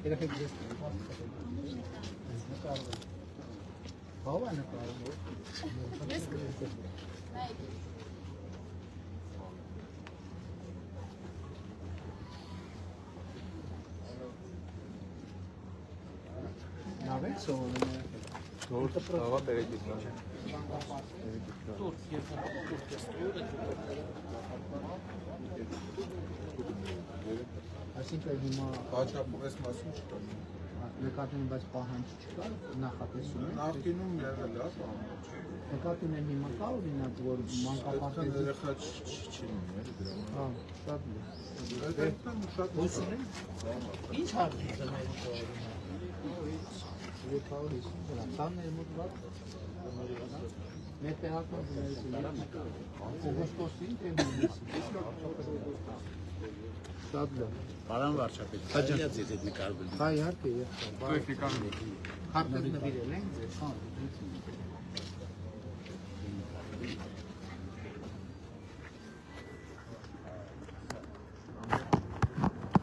Երեխեք ձեզ Բավա նկարում Նավ եք սովորում Դորդ տավա բերեք Այսինքն հիմա Բաչապուրես մասում չկա։ նկատում բայց պահանջ չկա, նախատեսում են։ Նախկինում եղել է, Նկատում են հիմա կա օրինակ, որ մանկապարտեզը երեխա չի լինի դրա։ հա, շատ լավ։ Շատ Հույս ունեն։ Ինչ հարց է դնել օրինակ։ 750 մոտ բաց։ Մեր տեղական օգոստոսին թե հուլիսին։ Շատ լավ։ Պարոն վարչապետ, կարելի է ձեզ հետ նկարվել։ Հա, իհարկե, Քարտեզ նվիրել են ձեզ։ Հա։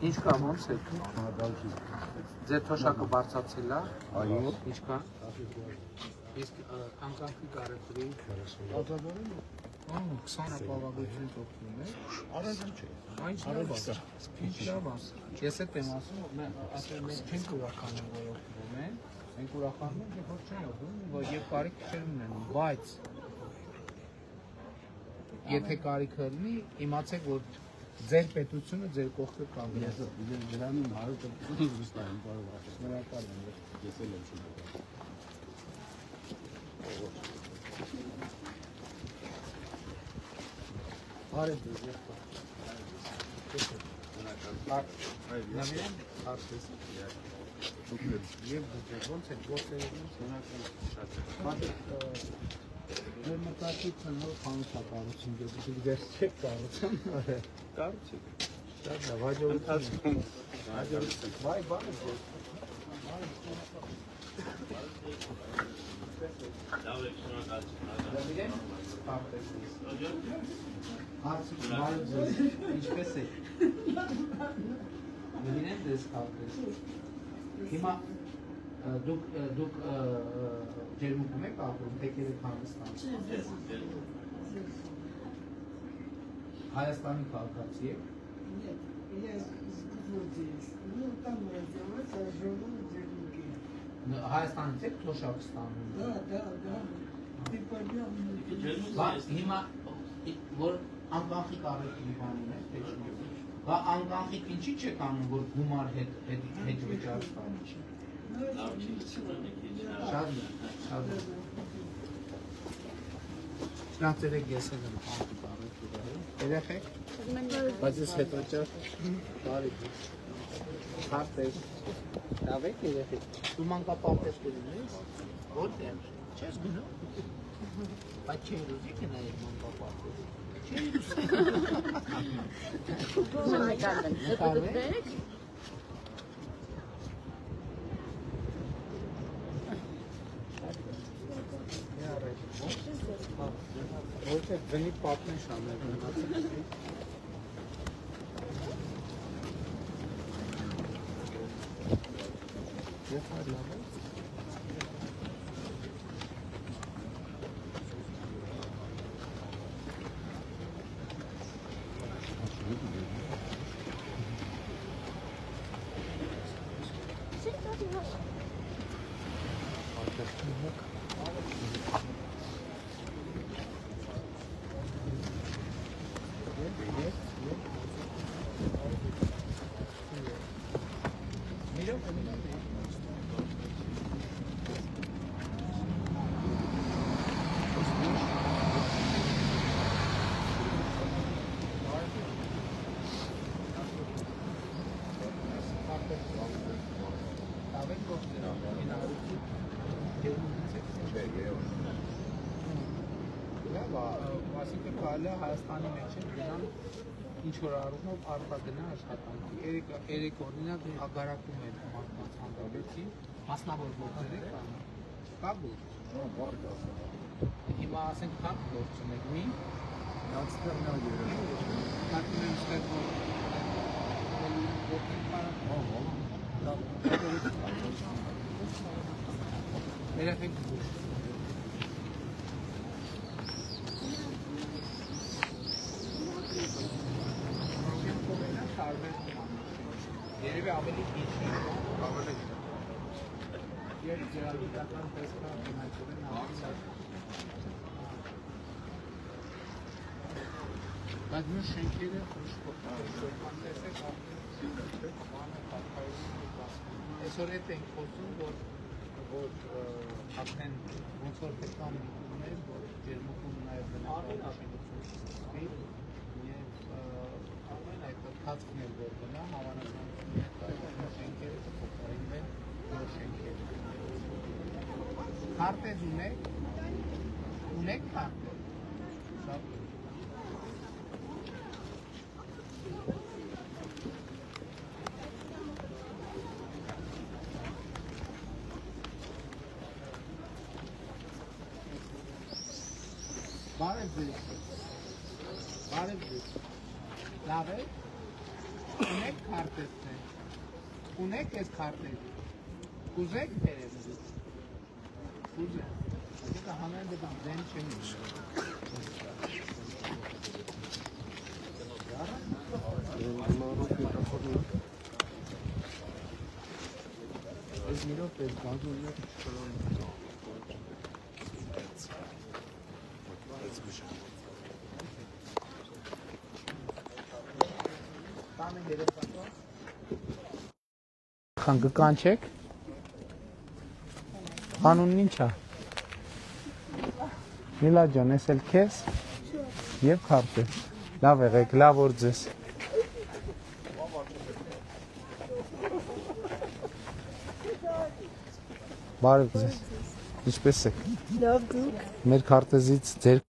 Ինչ կա ոնց է։ Ձեր թոշակը բարձացել է։ Այո։ Ինչ կա։ Իսկ անկախի կարետրի ազատորեն 20 ապավագությունից օգնում է։ Արագ չէ։ Այն լավ է։ Ինչ լավ է։ Ես էլ եմ ասում, մենք չենք ուրախանում, որ օգնում են։ Մենք ուրախանում ենք, երբ որ չեն օգնում, որ եւ կարիք չեն ունենում, բայց եթե կարիքը լինի, իմացեք, որ ձեր պետությունը ձեր կողքը կանգնի։ Ես դրանում 100% վստահ եմ, պարոն վարչապետ։ Շնորհակալ եմ, ես էլ եմ շնորհակալ։ Բարև ձեզ, եղբայր։ Նավիրան հարցես։ Եվ դուք ոնց եք գործերում շնորհակալ շատ։ Մեր մտածիցը նոր խանութակառուցում դուք դեռ չեք կառուցում։ Կառուցեք։ Շատ լավ, հաջողություն։ Վայ, բան է։ Լավ եք, շնորհակալ։ Նավիրան հարցես։ Հարցը բարև ձեզ, ինչպես եք։ Նավիրան դες հարցես։ Հիմա դուք ջերմուկում եք ապրում, թե եք Հայաստանում։ Հայաստանի քաղաքացի եք։ Հայաստանից եք թոշակ ստանում։ Հիմա որ անկախի կարեկի բանին եք, թե չէ։ Բա անկախի ինչի չեք անում, որ գումար հետ վճար ստանում։ Շատ լավ, շատ լավ։ Շնորհակալ ես եմ երեխեք, բայց ես հետոճար բարի հարցեր, լավ եք երեխեք, դու մանկապարտեզ կլինես, որտեղ, չես գնում, բայց չէի ուզի կնայեք մանկապարտեզ, չէի ուզի։ Որտե դնի պատմեն շաներ մնացել։ Ես լավ եմ։ Avem կա, այսինքն կարելի է Հայաստանի մեջ գնալ ինչ որ առումով արտագնա աշխատանքի։ Երեք օրինակ ագարակում են մարդկանց հանդիպեցի, մասնավոր գործերի կան։ Կա գործ։ Հիմա ասենք քան գործ ունեք մի Երևի ավելի քիչ է, ավելի Երբ ջրալիտական տեսքան գնացել են ավացած Բայց մյուս շենքերը շորման տեսեք այսօր էտ ենք խոսում, որ ապնեն ոնց որ պետք է միտումներ, որ ջերմուկում նաև բնակավար շենքություն և այդ թացքն էլ որ բնա, հավանականություն է կա, շենքերը կփոխարինվեն նոր շենքեր։ Քարտեզ ունեք քարտեզ։ Շատ Բարև ձեզ։ Լավ է։ Ունեք քարտեզներ։ Ունեք այս քարտեզ։ Կուզեք բերեմ։ Կուզեք։ Դա համեն դեպքում դեն չեմ իշ։ Այս միրով պես բազում է Խան կկանչեք։ Անունն ինչ է։ Միլա ջան, ես էլ քեզ եւ քարտեզ։ Լավ եղեք, լավ օր ձեզ։ Բարև ձեզ։ Ինչպե՞ս եք։ Լավ դուք։ Մեր քարտեզից ձեր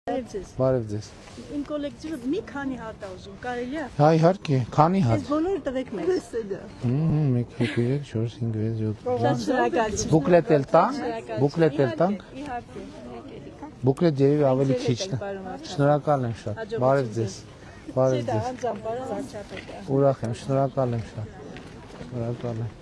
Բարև ձեզ։ Իմ կոլեկտիվը մի քանի հատ է ուզում, կարելի է։ Հա իհարկե, քանի հատ։ Այս բոլորը տվեք մեզ։ 1 2 3 4 5 6 7 Շատ շնորհակալություն։ Բուկլետ էլ տանք, բուկլետ էլ տանք։ Իհարկե։ Բուկլետ երևի ավելի քիչ է։ Շնորհակալ եմ շատ։ Բարև ձեզ։ Բարև ձեզ։ Անձամբ բարով անչափեք։ Ուրախ եմ, շնորհակալ եմ շատ։ Շնորհակալ եմ։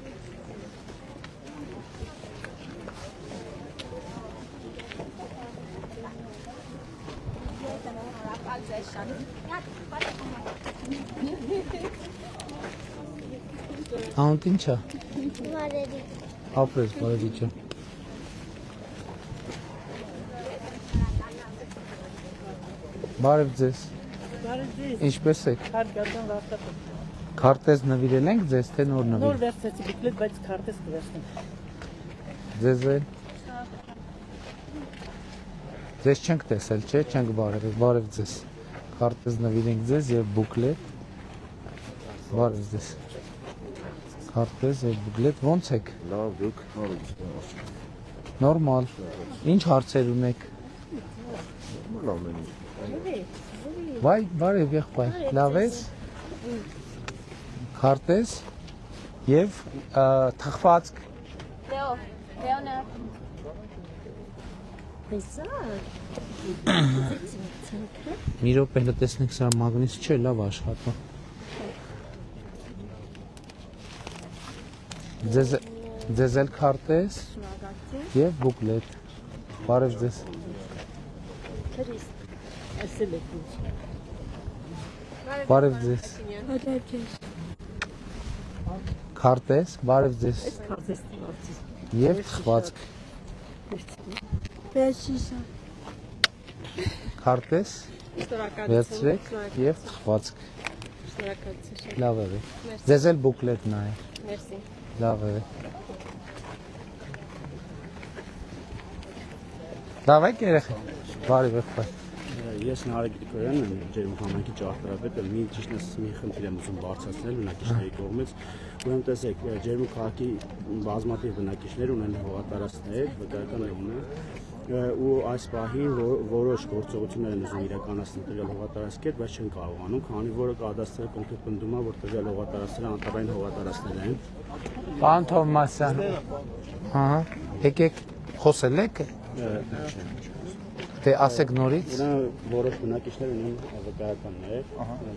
Անունդ ինչ է։ Վարերի Ապրես, բարևի ջան։ Բարև ձեզ։ Բարև ձեզ։ Ինչպե՞ս եք։ Հարգարժան վարդապետ։ Քարտեզ նվիրել ենք ձեզ, թե նոր Նոր նվիրել։ վերցեցի բուկլետ, բայց քարտեզ կվերցնեմ։ Ձեզ էլ։ Ձեզ չենք տեսել, չէ՞, չենք բարևել, բարև ձեզ։ Քարտեզ նվիրենք ձեզ եւ բուկլետ։ Բարև ձեզ։ Քարտեզ եւ բուկլետ ո՞նց եք։ Լավ, դուք Նորմալ։ Ինչ հարցեր ունեք։ լավ են։ Վայ, բարև եղբայր, լավ ես։ Քարտեզ եւ թխվածք։ Լեոնը Մի րոպե հենց տեսնենք սա մագնիս չէ, լավ աշխատում։ Ձեզ էլ քարտեզ եւ բուկլետ։ Բարև ձեզ։ Այսել եք ինչ։ Բարև ձեզ։ Քարտեզ, բարև ձեզ։ Քարտեզ տվարցի։ Եվ թխվածք։ Բերշիշա Քարտեզ, վերցրեք եւ թխվածք։ Շնորհակալություն։ Լավ է։ Ձեզ էլ բուկլետ նայ։ Մերսի։ Լավ է։ Լավ եք երեխեք։ Բարև եղբայր։ Ես Նարեկ Գրիգորյանն եմ, Ջերմուկ համայնքի ճարտարապետը, մի ճիշտս մի խնդիր եմ ուզում բարձրացնել բնակիչների կողմից։ Ուրեմն տեսեք, Ջերմուկ քաղաքի բազմաթիվ բնակիչներ ունեն հողատարածքներ, վկայական ունեն, ու այս պահին որոշ գործողություններ են ուզում իրականացնել տվյալ հողատարածքեր, բայց չեն կարողանում, քանի որ կադաստրը կոնկրետ պնդում է, որ տվյալ հողատարածքները անտառային հողատարածքներ են։ Պարոն Թովմասյան, հա, եկեք խոսել եք, թե ասեք նորից։ Որոշ բնակիչներ ունեն վկայականներ,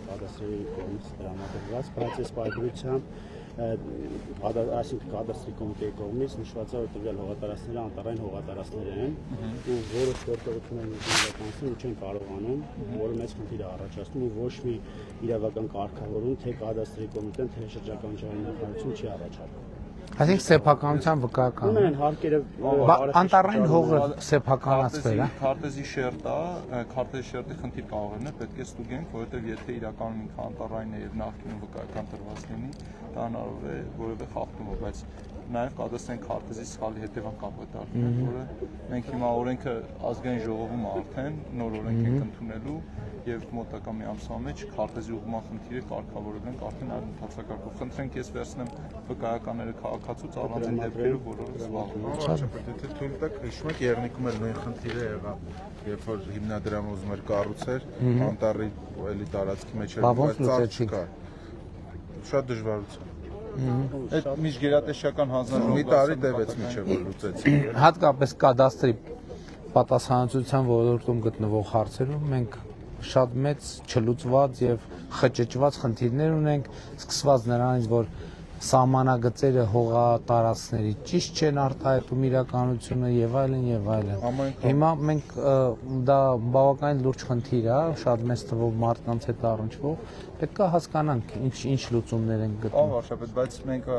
կադաստրի կողմից տրամադրված, բայց այս պայմանությամբ այսինքն կադաստրի կոմիտեի կողմից նշված է, որ տվյալ հողատարածքները անտառային հողատարածքներ են ու որոշ գործողություններ իրականացնել ու չեն կարողանում, որը մեծ խնդիր է առաջացնում ու ոչ մի իրավական կարգավորում թե կադաստրի կոմիտեն, թե շրջակա նախարարություն չի առաջարկում։ Այսինքն սեփականության վկայական։ Ունեն հարկերը անտառային հողը սեփականացվել է։ Քարտեզի շերտի խնդիր կարող է, պետք է ստուգենք, որովհետև եթե իրականում ինքը անտառային է եւ նախկինում վկայական տրված լինի, դա հնարավոր է որևէ խախտում, բայց նաև կադաստրային քարտեզի սխալի հետևանքով է դառնում, որը մենք հիմա օրենքը ազգային ժողովում արդեն նոր օրենք ենք ընդունելու եւ մոտակա մի ամսվա մեջ քարտեզի ուղղման խնդիրը կարգավորել ենք արդեն այդ ընթացակարգով։ Խնդրենք ես վերցնեմ վկայականները քաղաքացուց առանձին դեպքերով բոլորը զբաղվում։ Եթե թույլ տաք, հիշում եք Եղնիկում էլ նույն խնդիրը եղավ, երբ որ հիմնադրամը ուզում էր կառուցել, անտառի էլի տարածքի մեջ էր, բայց ծառ չկար։ Շատ դժվարություն։ Այդ միջգերատեսչական հանձնաժողովը մի տարի տևեց մինչև որ լուծեցին։ Հատկապես կադաստրի պատասխանատվության ոլորտում գտնվող հարցերում մենք շատ մեծ չլուծված եւ խճճված խնդիրներ ունենք, սկսված նրանից, որ սահմանագծերը հողատարածքների ճիշտ չեն արտահայտում իրականությունը եւ այլն եւ այլն։ Հիմա մենք դա բավականին լուրջ խնդիր է, շատ մեծ թվով մարդկանց հետ առնչվող, պետք է հասկանանք ինչ լուծումներ են գտնում։ Վարշապետ, բայց մենք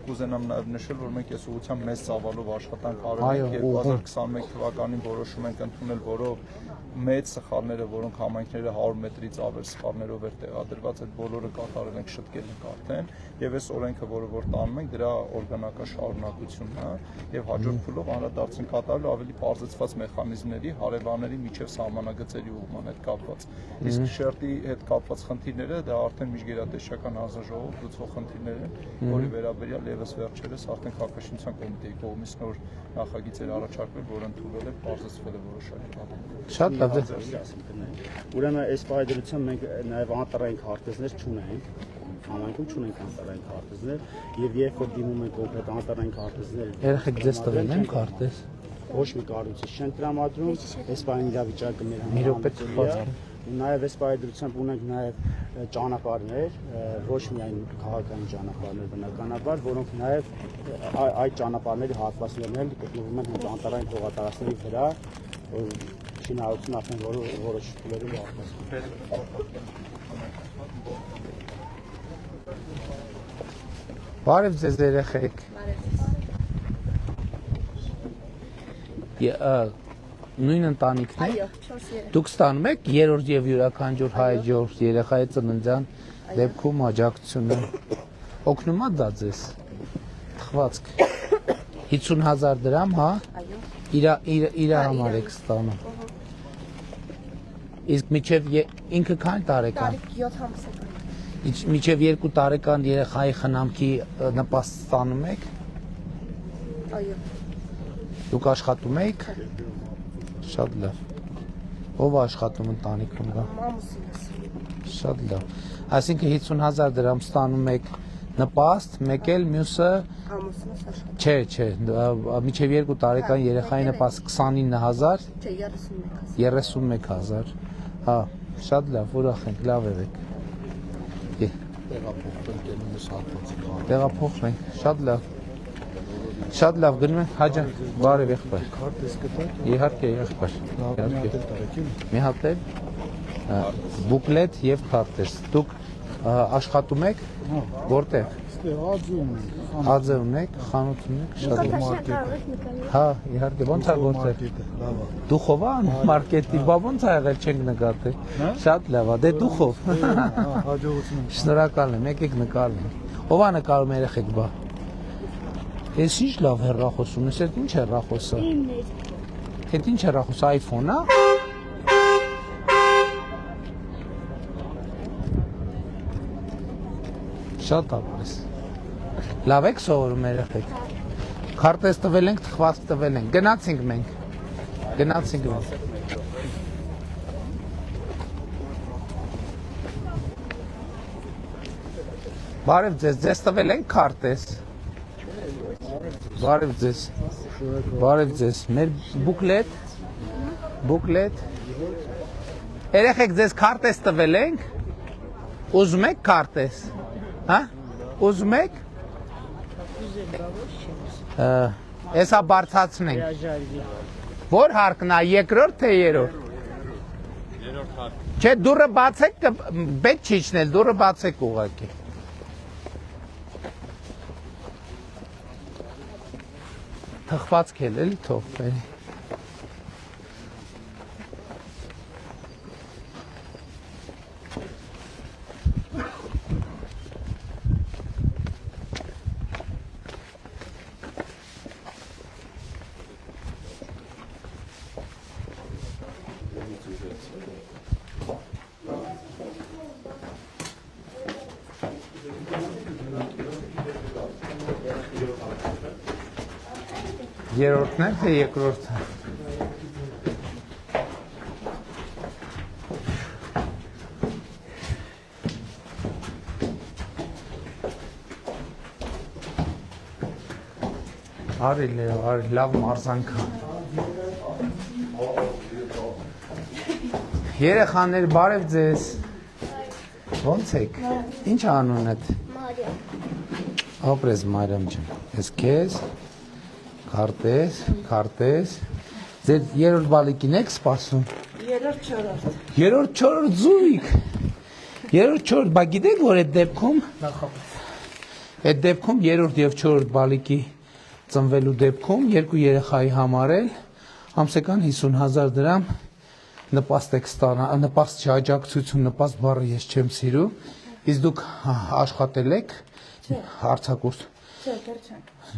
կուզենամ նաեւ նշել, որ մենք այս ուղղությամբ մեծ ծավալով աշխատանք արել ենք 2021 թվականին որոշում ենք ընդունել, որով մեծ սխալները, որոնք համայնքները 100 մետրից ավել սխալներով էր տեղադրված, այդ բոլորը կատարել ենք, շտկել ենք արդեն, եւ այս օրենքը, որը որ տանում ենք, դրա օրգանական շարունակությունն է եւ հաջորդ փուլով անդրադարձ ենք կատարելու ավելի բարձրացված մեխանիզմների, հարևանների միջև սահմանագծերի ուղղման հետ կապված։ Իսկ շերտի հետ կապված խնդիրները դա արդեն միջգերատեսչական հանձնաժողովով լուծվող խնդիրներ են, որի վերաբերյալ եւս վերջերս արդեն քաղաքաշինության կոմիտեի կողմից նոր նախագիծեր առաջարկվել, որը ընդունվել է, բարձրացվել է որոշակի կապ։ Շատ լավ։ Ուրեմն այս պայմանությամբ մենք նաև անտառային քարտեզներ չունենք, համայնքում չունենք անտառային քարտեզներ եւ երբ որ դիմում ենք կոնկրետ անտառային քարտեզներ, երեխեք ձեզ տվել են քարտեզ։ Ոչ մի կառույցի չեն տրամադրում, այս պայման իրավիճակը մեր մի րոպե տխված։ Նաև այս պայմանությամբ ունենք նաև ճանապարհներ, ոչ միայն քաղաքային ճանապարհներ բնականաբար, որոնք նաև այդ ճանապարհների հատվածներն էլ գտնվում են հենց անտառային հողատարածքների վրա, շինարարություն արդեն որոշ փուլերով արտասվում։ Բարև ձեզ երեխեք։ Նույն ընտանիքն է։ Այո, 4 երեխա։ Դուք ստանում եք երրորդ եւ յուրաքանչյուր հայ-ջորջ երեխայի ծննդյան դեպքում աջակցությունը։ Օգնում է դա ձեզ։ Թխվածք։ 50,000 դրամ, հա։ Այո։ Իր համար եք ստանում։ Իսկ միջև ինքը քանի տարեկան։ Տարիք 7 ամս է։ Միջև 2 տարեկան երեխայի խնամքի նպաստ ստանում եք։ Այո։ Դուք աշխատում եք։ Շատ լավ։ Ով է աշխատում ընտանիքում դա։ Մամուսինս։ Շատ լավ։ Այսինքն 50,000 դրամ ստանում եք նպաստ, մեկ էլ մյուսը Ամուսինս աշխատում։ չէ, միջև 2 տարեկան երեխայի նպաստ 29,000, Չէ, 31,000։ 31,000։ Հա, շատ լավ, ուրախ ենք, լավ եք։ Տեղափոխվենք, շատ լավ։ Շատ լավ, գնում ենք Հաջան, բարև եղբայր։ Քարտեզ կտակ։ Իհարկե, եղբայր։ Իհարկե։ Մի հատ էլ բուկլետ եւ քարտեզ։ Դուք աշխատում եք որտեղ։ Ստեղ ածում ենք։ Ածում եք, խանութ ունեք, շատ լավ։ Հա, իհարկե, ոնց է գործել։ Լավ է։ Դուխով է մարքեթի, բա ոնց է եղել չենք նկատել։ Շատ լավ է, դե դուխով։ Հաջողություն։ Շնորհակալ եմ, եկեք նկարենք։ Ո՞վ է նկարում երեխեք, բա։ Էս ինչ լավ հեռախոսում ես, այդ ինչ հեռախոսը։ Այդ ինչ հեռախոս, iPhone-ա։ Շատ ապրես։ Լավ եք սովորում երեխեք։ Քարտեզ տվել ենք, թխվածք տվել ենք։ Գնացինք մենք։ Գնացինք։ Բարև ձեզ, ձեզ տվել են քարտեզ։ Բարև ձեզ։ Բարև ձեզ։ Մեր բուկլետ։ Երեխեք ձեզ քարտեզ տվել ենք։ Ուզում եք քարտեզ։ Հա? Ուզում եք։ Էսա բարձացնենք։ Որ հարկն է, երկրորդ թե երրորդ։ Երրորդ հարկ։ Չէ, դուռը բացեք, պետք չի իջնել, դուռը բացեք ուղղակի։ Թխվածք էլ էլի թող բերի։ Երրորդն է, թե երկրորդը։ Արի Լեո, արի, լավ մարզանք է։ Երեխաներ, բարև ձեզ։ Ոնց եք։ Ինչ անունդ։ Մարիամ։ Ապրես Մարիամ ջան։ Ես քեզ քարտեզ։ Ձեր երրորդ բալիկին եք սպասում։ Երրորդ չորրորդ զույգ։ Երրորդ չորրորդ, բա գիտեք որ այդ դեպքում երրորդ եւ չորրորդ բալիկի ծնվելու դեպքում երկու երեխայի համար էլ ամսական 50,000 դրամ նպաստ եք ստանալ, նպաստ աջակցություն, նպաստ բառը ես չեմ սիրում, իսկ դուք աշխատել եք հարցակուրս։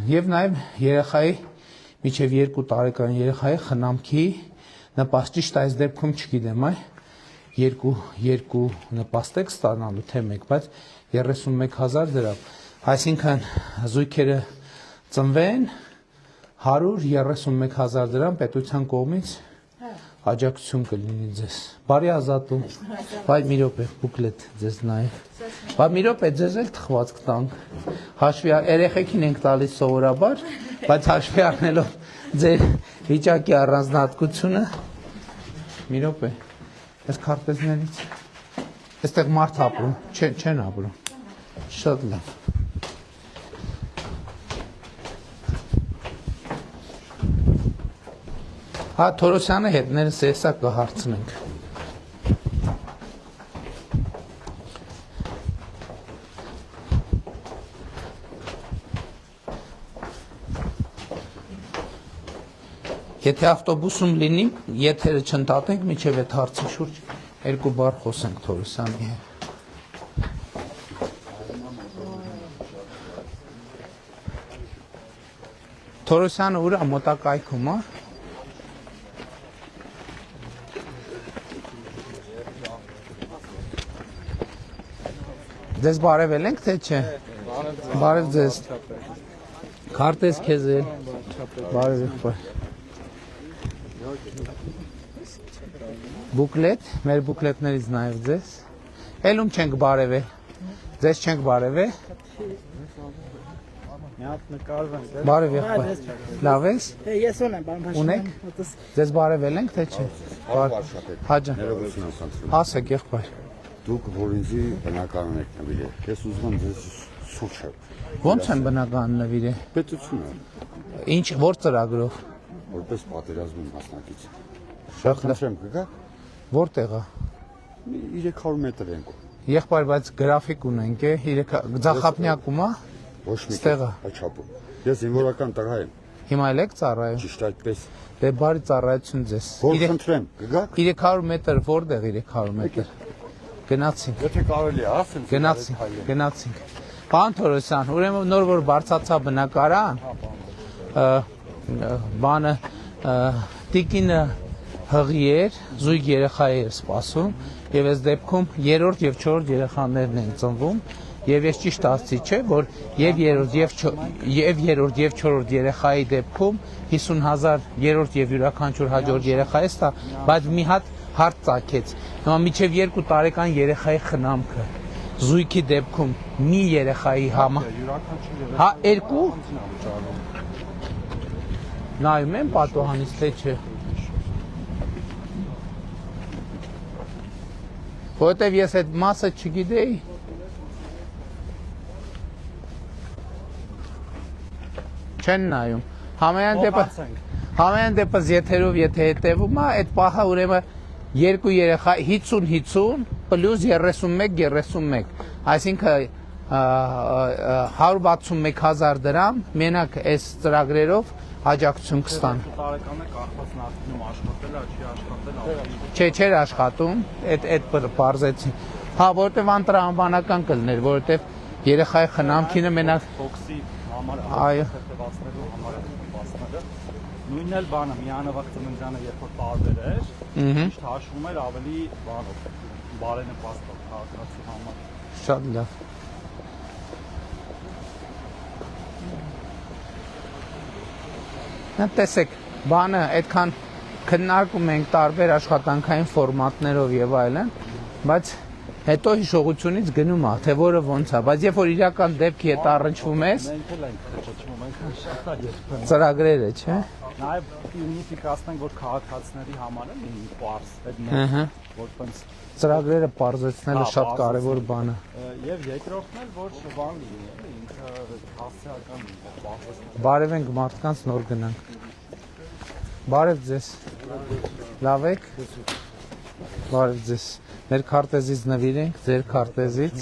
Եվ նաև երեխայի միջև 2 տարեկան երեխայի խնամքի նպաստ, ճիշտ այս դեպքում չգիտեմ, երկու նպաստ եք ստանալու թե մեկ, բայց 31,000 դրամ, այսինքն զույգերը ծնվեն 131,000 դրամ պետության կողմից աջակցություն կլինի ձեզ։ Բարի ազատում։ Բայ մի րոպե, բուկլետ ձեզ նաև։ Բայ մի րոպե, ձեզ էլ թխվածք տանք։ Հաշվի երեխեքին ենք տալիս սովորաբար, բայց հաշվի առնելով ձեր վիճակի առանձնահատկությունը։ Մի րոպե։ Այս քարտեզներից այստեղ մարդ ապրում, չեն ապրում։ Շատ լավ։ Հա Թորոսյանը հետներս էսա կհարցնենք։ Եթե ավտոբուսում լինի, եթերը չընդհատենք, միջև այդ հարցի շուրջ 2 բառ խոսենք Թորոսյանի հետ։ Թորոսյանը ուր է մոտակայքում, հա։ Ձեզ բարևել ենք, թե չէ։ Բարև ձեզ։ Քարտեզ քեզ էլ։ Բարև եղբայր։ Բուկլետ, մեր բուկլետներից նաև ձեզ։ Էլ ում չենք բարևել։ Ձեզ չենք բարևել։ Բարև եղբայր։ Լավ ես։ Ես ունեմ, բան բաշում։ Ունեք։ Ձեզ բարևել ենք, թե չէ։ Հաջան։ Ասեք եղբայր։ Դուք որ ինձի բնականon եք նվիրել, ես ուզում եմ ձեզ սուրճ։ Ոնց եմ բնական նվիրել։ Պետությունը։ Ինչ, որ ծրագրով։ Որպես պատերազմի մասնակից։ Շատ լավ։ Խնդրեմ կգաք։ Որտեղ է։ 300 մետր ենք։ Եղբայր, բայց գրաֆիկ ունենք, Ձախապնյակում է։ Ոչ մի Ստեղ է։ Աչափում։ Ես զինվորական տղա եմ։ Հիմա էլ եք ծառայում։ Ճիշտ այդպես։ Դե բարի ծառայություն ձեզ։ Որ խնդրեմ, կգաք։ 300 մետր, որտեղ 300 մետր։ Գնացինք։ Եթե կարելի է, ասեմ։ Գնացինք։ Պարոն Թորոսյան, ուրեմն նոր որ բարձացա բնակարան, բանը տիկինը հղի էր, զույգ երեխա էր սպասում, եւ այս դեպքում երրորդ եւ չորրորդ երեխաներն են ծնվում, Եվ ես ճիշտ ասացի, չէ, որ եւ երրորդ եւ չորրորդ երեխայի դեպքում 50,000 երրորդ եւ յուրաքանչյուր հաջորդ երեխայից տա, բայց մի հատ հարց ծագեց։ Հիմա միջև 2 տարեկան երեխայի խնամքը զույգի դեպքում մի երեխայի համա։ Հա, 2 նայում եմ պատուհանից թե չէ։ Որտեւ ես այդ մասը չգիտեի։ Չեն նայում։ Համենայն դեպս եթերով եթե հետևում է, այդ պահը ուրեմն 2 երեխա 50-50 պլյուս 31-31, այսինքն 161,000 դրամ մենակ այս ծրագրերով աջակցություն կստան։ Չէր աշխատում, այդ բարձեցին։ Հա, որտեվ անտրամաբանական կլներ, որտեվ երեխայի խնամքինը մենակ այո նույնն էլ բանը միանավակ ծննդյանը երբ որ տարբեր էր, միշտ հաշվում էր ավելի բանով, բարենպաստ քաղաքացի համար։ Շատ լավ։ Տեսեք, բանը այդքան քննարկում ենք տարբեր աշխատանքային ֆորմատներով եւ այլն, բայց հետո հիշողությունից գնում է, թե որը ոնց է, բայց երբ որ իրական դեպքի հետ առնչվում ես, ծրագրերը, չէ՞։ Նաև ունիֆիկացնենք, որ քաղաքացիների համար է մի պարզ, որպես ծրագրերը պարզեցնելը շատ կարևոր բան է։ Եվ երկրորդն էլ որ բան լինի, ինքը հասարակական պարզեցնել։ Բարև ենք մարդկանց, նոր գնանք։ Բարև ձեզ։ Լավ եք։ Բարև ձեզ։ Մեր քարտեզից նվիրենք, ձեր քարտեզից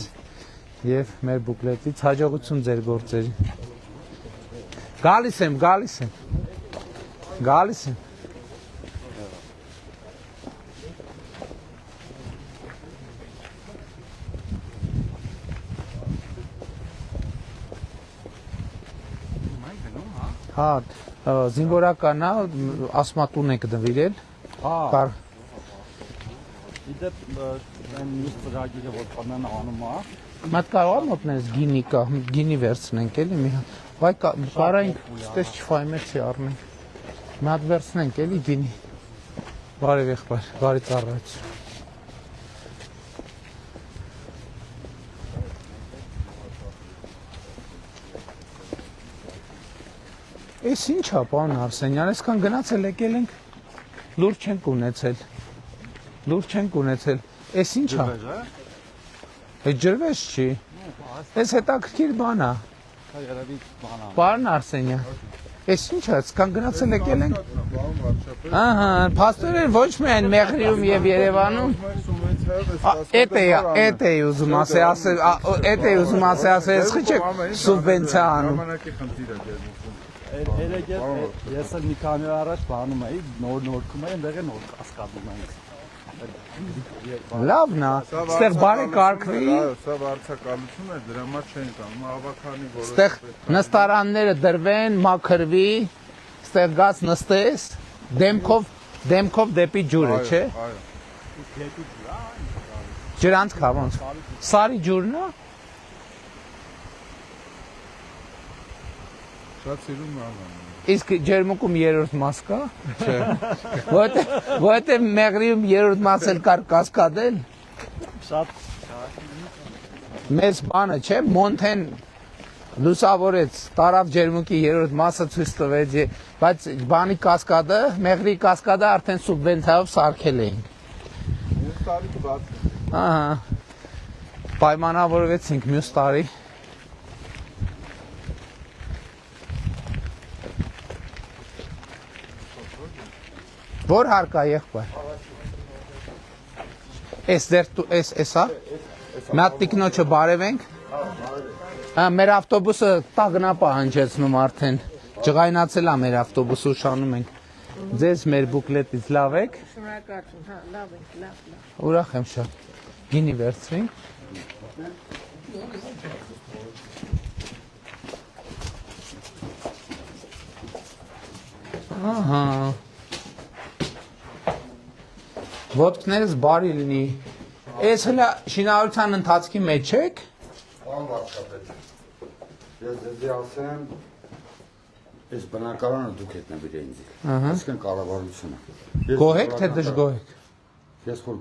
եւ մեր բուկլետից հաջողություն ձեր գործերին։ Գալիս եմ։ Հա, զինվորական է, ասմատուն եք նվիրել։ Հա։ Իդեպ այն մյուս ծրագիրը որ բանան անում է։ Մատ կարող եմ օգնել գինի վերցնենք էլի մի հատ։ Վայ կարայինք, ստես չֆայմեցի առնենք։ Մի հատ վերցնենք էլի գինի։ Բարև եղբայր, բարի ծառայություն։ Էս ինչ է, պարոն Արսենյան, այսքան գնացել եկել ենք, լուրջ չենք ունեցել։ Էս ինչ է։ Այդ ջրվեժ չի։ Էս հետաքրքիր բան է։ Պարոն Արսենյան, էս ինչ է, այսքան գնացել եկել ենք։ Ահա, փաստորեն ոչ միայն Մեղրիում եւ Երևանում։ Էդ է ուզում ասել, ես խիչեք սուբվենցիա անում։ Ես էլ մի քանի օր առաջ բանում էի, նորքում էի, այնտեղ նոր կասկադում ենք։ Լավն է, ստեղ բարեկարգվի։ Սա վարձակալություն է, դրա համար չեն տանում, ավականի որոշ։ Ստեղ նստարանները դրվեն, մաքրվի, ստեղ գաց նստես, դեմքով դեպի ջուրը, չէ։ Ջրանց կա ոնց։ Սարի ջուրն է։ Շատ սիրում եմ։ Իսկ ջերմուկում երրորդ մաս կա։ Չէ։ Որտե Մեղրիում երրորդ մաս էլ կար կասկադել։ Շատ Մեծ բանը, չէ, Մոնթեն լուսավորեց, տարավ ջերմուկի երրորդ մասը ցույց տվեց, բայց բանի կասկադը, Մեղրի կասկադը արդեն սուբվենցիայով սարքել էին։ Մյուս տարի կբացվի։ Ահա։ Պայմանավորվեցինք մյուս տարի։ Որ հարկա եղբայր։ Էսա։ Մատ տիկնոջը բարևենք։ Մեր ավտոբուսը տագնապա հնչեցնում արդեն։ Ջղայնացել է մեր ավտոբուսը, ուշանում ենք։ Ձեզ մեր բուկլետից լավ եք։ Շնորհակալություն, հա, լավ եք, լավ։ Ուրախ եմ շատ։ Գինի վերցրինք։ Ահա։ Ոտքներս բարի լինի։ Էս հլա շինարարության ընթացքի մեջ եք։ Ես ձեզ ասեմ, այս բնակարանը դուք եք նվիրել ինձ։ Այսինքն կառավարությունը։ Գոհ եք թե դժգոհ եք։ Ես որ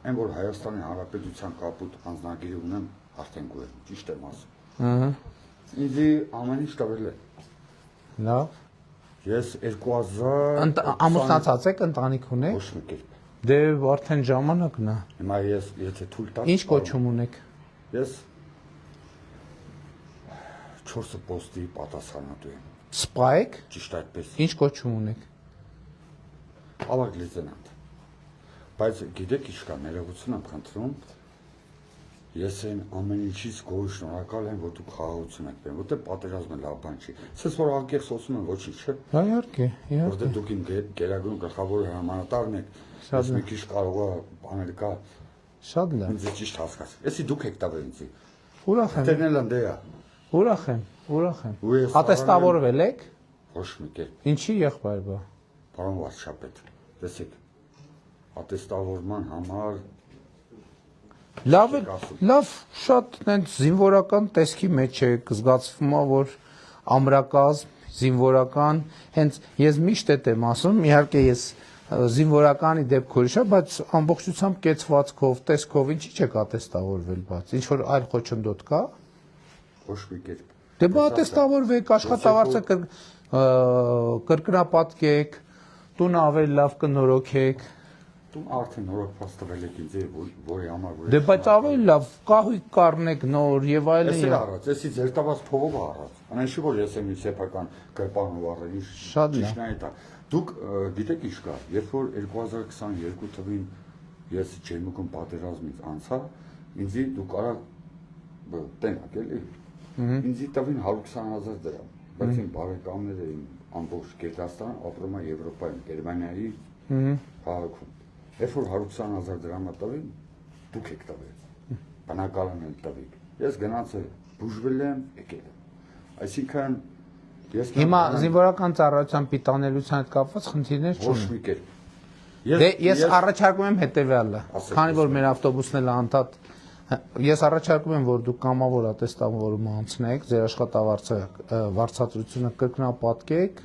այն որ Հայաստանի Հանրապետության կապուտ անձնագիր ունեմ, արդեն գոհ եմ, ճիշտ եմ ասում։ Ինձ ամեն ինչ տվել է։ Լավ։ Ես 2000 ամուսնացած եք, ընտանիք ունեք։ Ոչ մի կերպ։ Դե արդեն ժամանակն է։ Հիմա ես եթե թույլ տաք։ Ինչ կոչում ունեք։ Ես 4 պոստի պատասխանատու եմ։ Սպա եք։ Ճիշտ այդպես։ Ինչ կոչում ունեք։ Ավագ լեյտենանտ։ Բայց գիտեք ինչ կա, ներողություն եմ խնդրում։ Ես այն ամեն ինչից գոհ շնորհակալ եմ, որ դուք խաղաղություն եք բերում, որտեղ պատերազմը լավ բան չի։ Սենց որ անկեղծ խոսում եմ ոչինչ, չէ՞։ Իհարկե, իհարկե։ Որտեղ դուք իմ գերագույն գլխավոր հրամանատարն եք, ես մի քիչ կարող է բաներ կա։ Շատ լավ։ Ինձ ճիշտ հասկաց։ Էսի դուք եք տվել ինձ։ Ուրախ եմ։ Տերնել եմ դեա։ Ուրախ եմ։ Ատեստավորվել եք։ Ոչ մի կերպ։ Ինչի եղբայր բա։ Պարոն վարչապետ, տեսեք, ատեստավորման համար լավ, շատ նենց զինվորական տեսքի մեջ է, զգացվում է, որ ամրակազմ, զինվորական, հենց ես միշտ եմ ասում, իհարկե ես զինվորականի դեպք ուրիշ է, բայց ամբողջությամբ կեցվածքով, տեսքով ինչի՞ չեք ատեստավորվել, բայց ինչ որ այլ խոչընդոտ կա։ Ոչ մի կերպ։ Դե բա ատեստավորվեք, աշխատավարձը կրկնապատկեք, տուն ավելի լավ կնորոգեք։ Դու արդեն նորոգված տվել եք ինձ, որի համար որ։ Դե բայց ավելի լավ, կահույք կառնեք նոր եւ այլն։ Էսի առած, էսի ձեր տված փողով առած։ Անշի որ ես եմ մի սեփական կրպանով առել, ինչ ճիշտ է դա։ Դուք գիտեք ինչ կա, երբ որ 2022 թվին ես Ջերմուկում պատերազմից անցա, ինձի դուք արա տենակ էլի։ Ինձի տվին 120,000 դրամ, բայց իմ բարեկամները իմ ամբողջ Գերմանիան ապրում է Եվրոպայում, Գերմանիայի քաղաքում։ Երբ որ 120,000 դրամը տվին, դուք եք տվել, բնակարանն էլ տվիք։ Ես գնացել բուժվել եմ, եկել եմ։ Այսինքն ես հիմա զինվորական ծառայության պիտանելիության հետ կապված խնդիրներ չունեմ։ Ոչ մի կերպ։ Դե ես առաջարկում եմ հետևյալը, քանի որ մեր ավտոբուսն էլ անդադ ես առաջարկում եմ, որ դուք կամավոր ատեստավորում անցնեք, ձեր աշխատավարձությունը կրկնապատկեք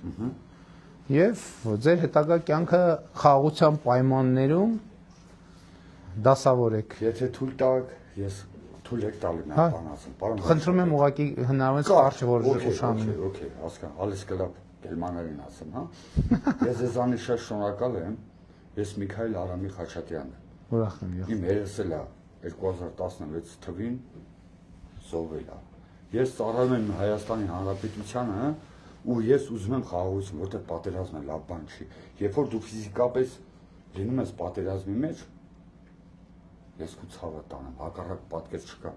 եւ ձեր հետագա կյանքը խաղաղության պայմաններում դասավորեք։ Եթե թույլ տաք, ես թույլ եք տալու նա բան ասեմ։ Խնդրում եմ ուղղակի հնարավորինս կարճ որ ուշանում։ Okay, հասկան, alles klar, գերմաներեն ասեմ, հա։ Ես ձեզանից շատ շնորհակալ եմ։ Ես Միքայել Արամի Խաչատյանն եմ։ Ուրախ եմ եղել։ Իմ երեսը լա 2016 թվին զոհվել է։ Ես ծառայում եմ Հայաստանի Հանրապետությանը ու ես ուզում եմ խաղաղություն, որտեղ պատերազմը լավ բան չի։ Երբ որ դու ֆիզիկապես լինում ես պատերազմի մեջ, ես քու ցավը տանեմ, հակառակ պատկեր չկա։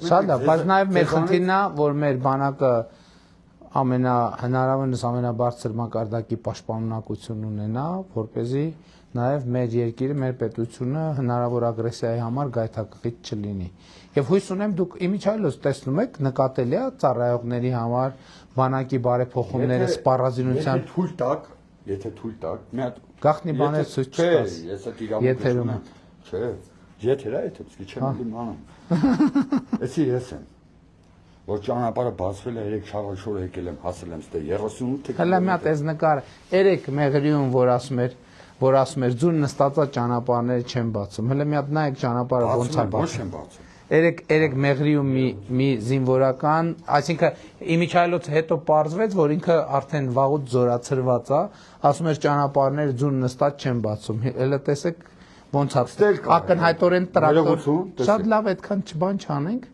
Շատ լավ, բայց նաև մեր խնդիրն է, որ մեր բանակը հնարավորինս ամենաբարձր մակարդակի պաշտպանունակություն ունենա, որպեսզի նաև մեր երկիրը, մեր պետությունը հնարավոր ագրեսիայի համար գայթակղիչ չլինի։ Եվ հույս ունեմ դուք իմիջիայլոց տեսնում եք, նկատելի է ծառայողների համար բանակի բարեփոխումները սպառազինության եթե թույլ տաք, մի հատ գախնի բաներ ցույց չտաս։ Ես այդ իրավունքում եմ։ Չէ, եթերա է, թե չեմ իմանում։ Էսի ես եմ։ Որ ճանապարհը բացվել է 3 շարժոր եկել եմ, հասել եմ ստե 38 Հələ մի հատ այս նկարը 3 մեղրիում որ ասում էր ձուն նստածա ճանապարհները չեն բացում։ Հələ մի հատ նայեք ճանապարհը ոնց է բացում։ 3 մեղրիում մի զինվորական, այսինքն իմիջայլոց հետո պարզվեց, որ ինքը արդեն վաղուց զորացրված է, ասում էր ճանապարհները ձուն նստած չեն բացում։ Հələ տեսեք ոնց է ակնհայտորեն տրակտոր։ Շատ լավ այդքան բան չանենք։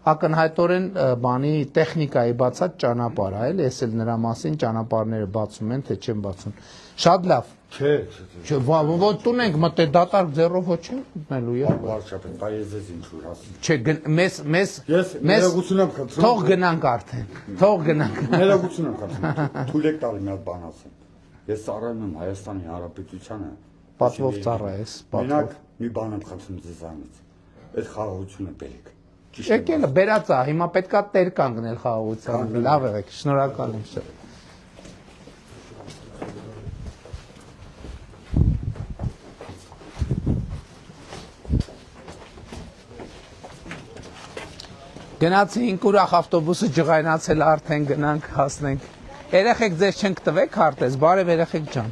Ակնհայտորեն բանի տեխնիկայի բացած ճանապարհ է, էլի, ես էլ նրա մասին ճանապարհները բացում են, թե չեն բացում։ Շատ լավ։ Չէ։ Ոչ տուն ենք մտել դատարկ ձեռով ոչ չեն մտնելու երբ։ Վարչապետ, բայց ես ինչ-որ ասեմ։ Չէ, մեզ ներողություն եմ խնդրում։ Թող գնանք արդեն։ Թող գնանք։ Ներողություն եմ խնդրում։ Թույլ եք տալի մի հատ բան ասեմ։ Ես ծառայում եմ Հայաստանի Հանրապետությանը։ Պատվով ծառայես, պատվով։ Մենակ մի բան եմ խնդրում ձեզանից։ Այդ խաղաղությունը բերեք։ Եկել է, բերած է, հիմա պետքա տեր կանգնել խաղաղության։ Լավ եղեք, շնորհակալ եմ շատ։ Գնացինք ուրախ ավտոբուսը ջղայնացել արդեն գնանք հասնենք։ Երեխեք ձեզ չենք տվեք քարտեզ, բարև երեխեք ջան։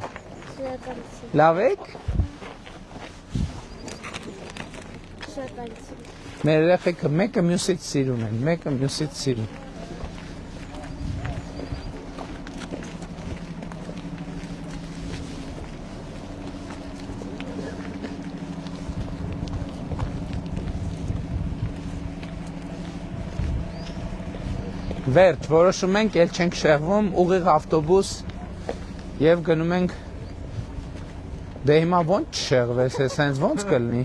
Լավ եք։ Մեր երեխեքը մեկը մյուսից սիրուն են, մեկը մյուսից սիրուն։ Վերջ, որոշում ենք, էլ չենք շեղվում, ուղիղ ավտոբուս և գնում ենք, դե հիմա ոնց չշեղվես, ես հենց ոնց կլնի։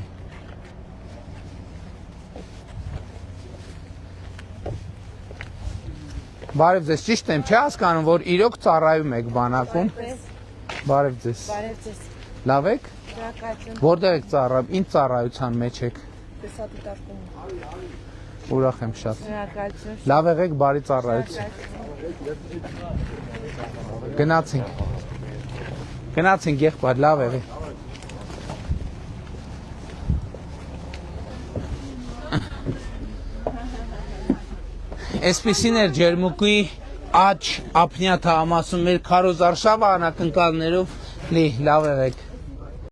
Բարև ձեզ, ճիշտ եմ, չի հասկանում, որ իրոք ծառայում եք բանակում։ Բարև ձեզ։ Լավ եք։ Որտեղ եք ծառայում, ինչ ծառայության մեջ եք։ Ուրախ եմ շատ։ Լավ եղեք, բարի ծառայություն։ Գնացինք եղբայր, լավ եղեք։ Այսպիսին էր Ջերմուկի աջ ապնյա թաղամասում մեր քարոզարշավը անակնկալներով լի, լավ եղեք։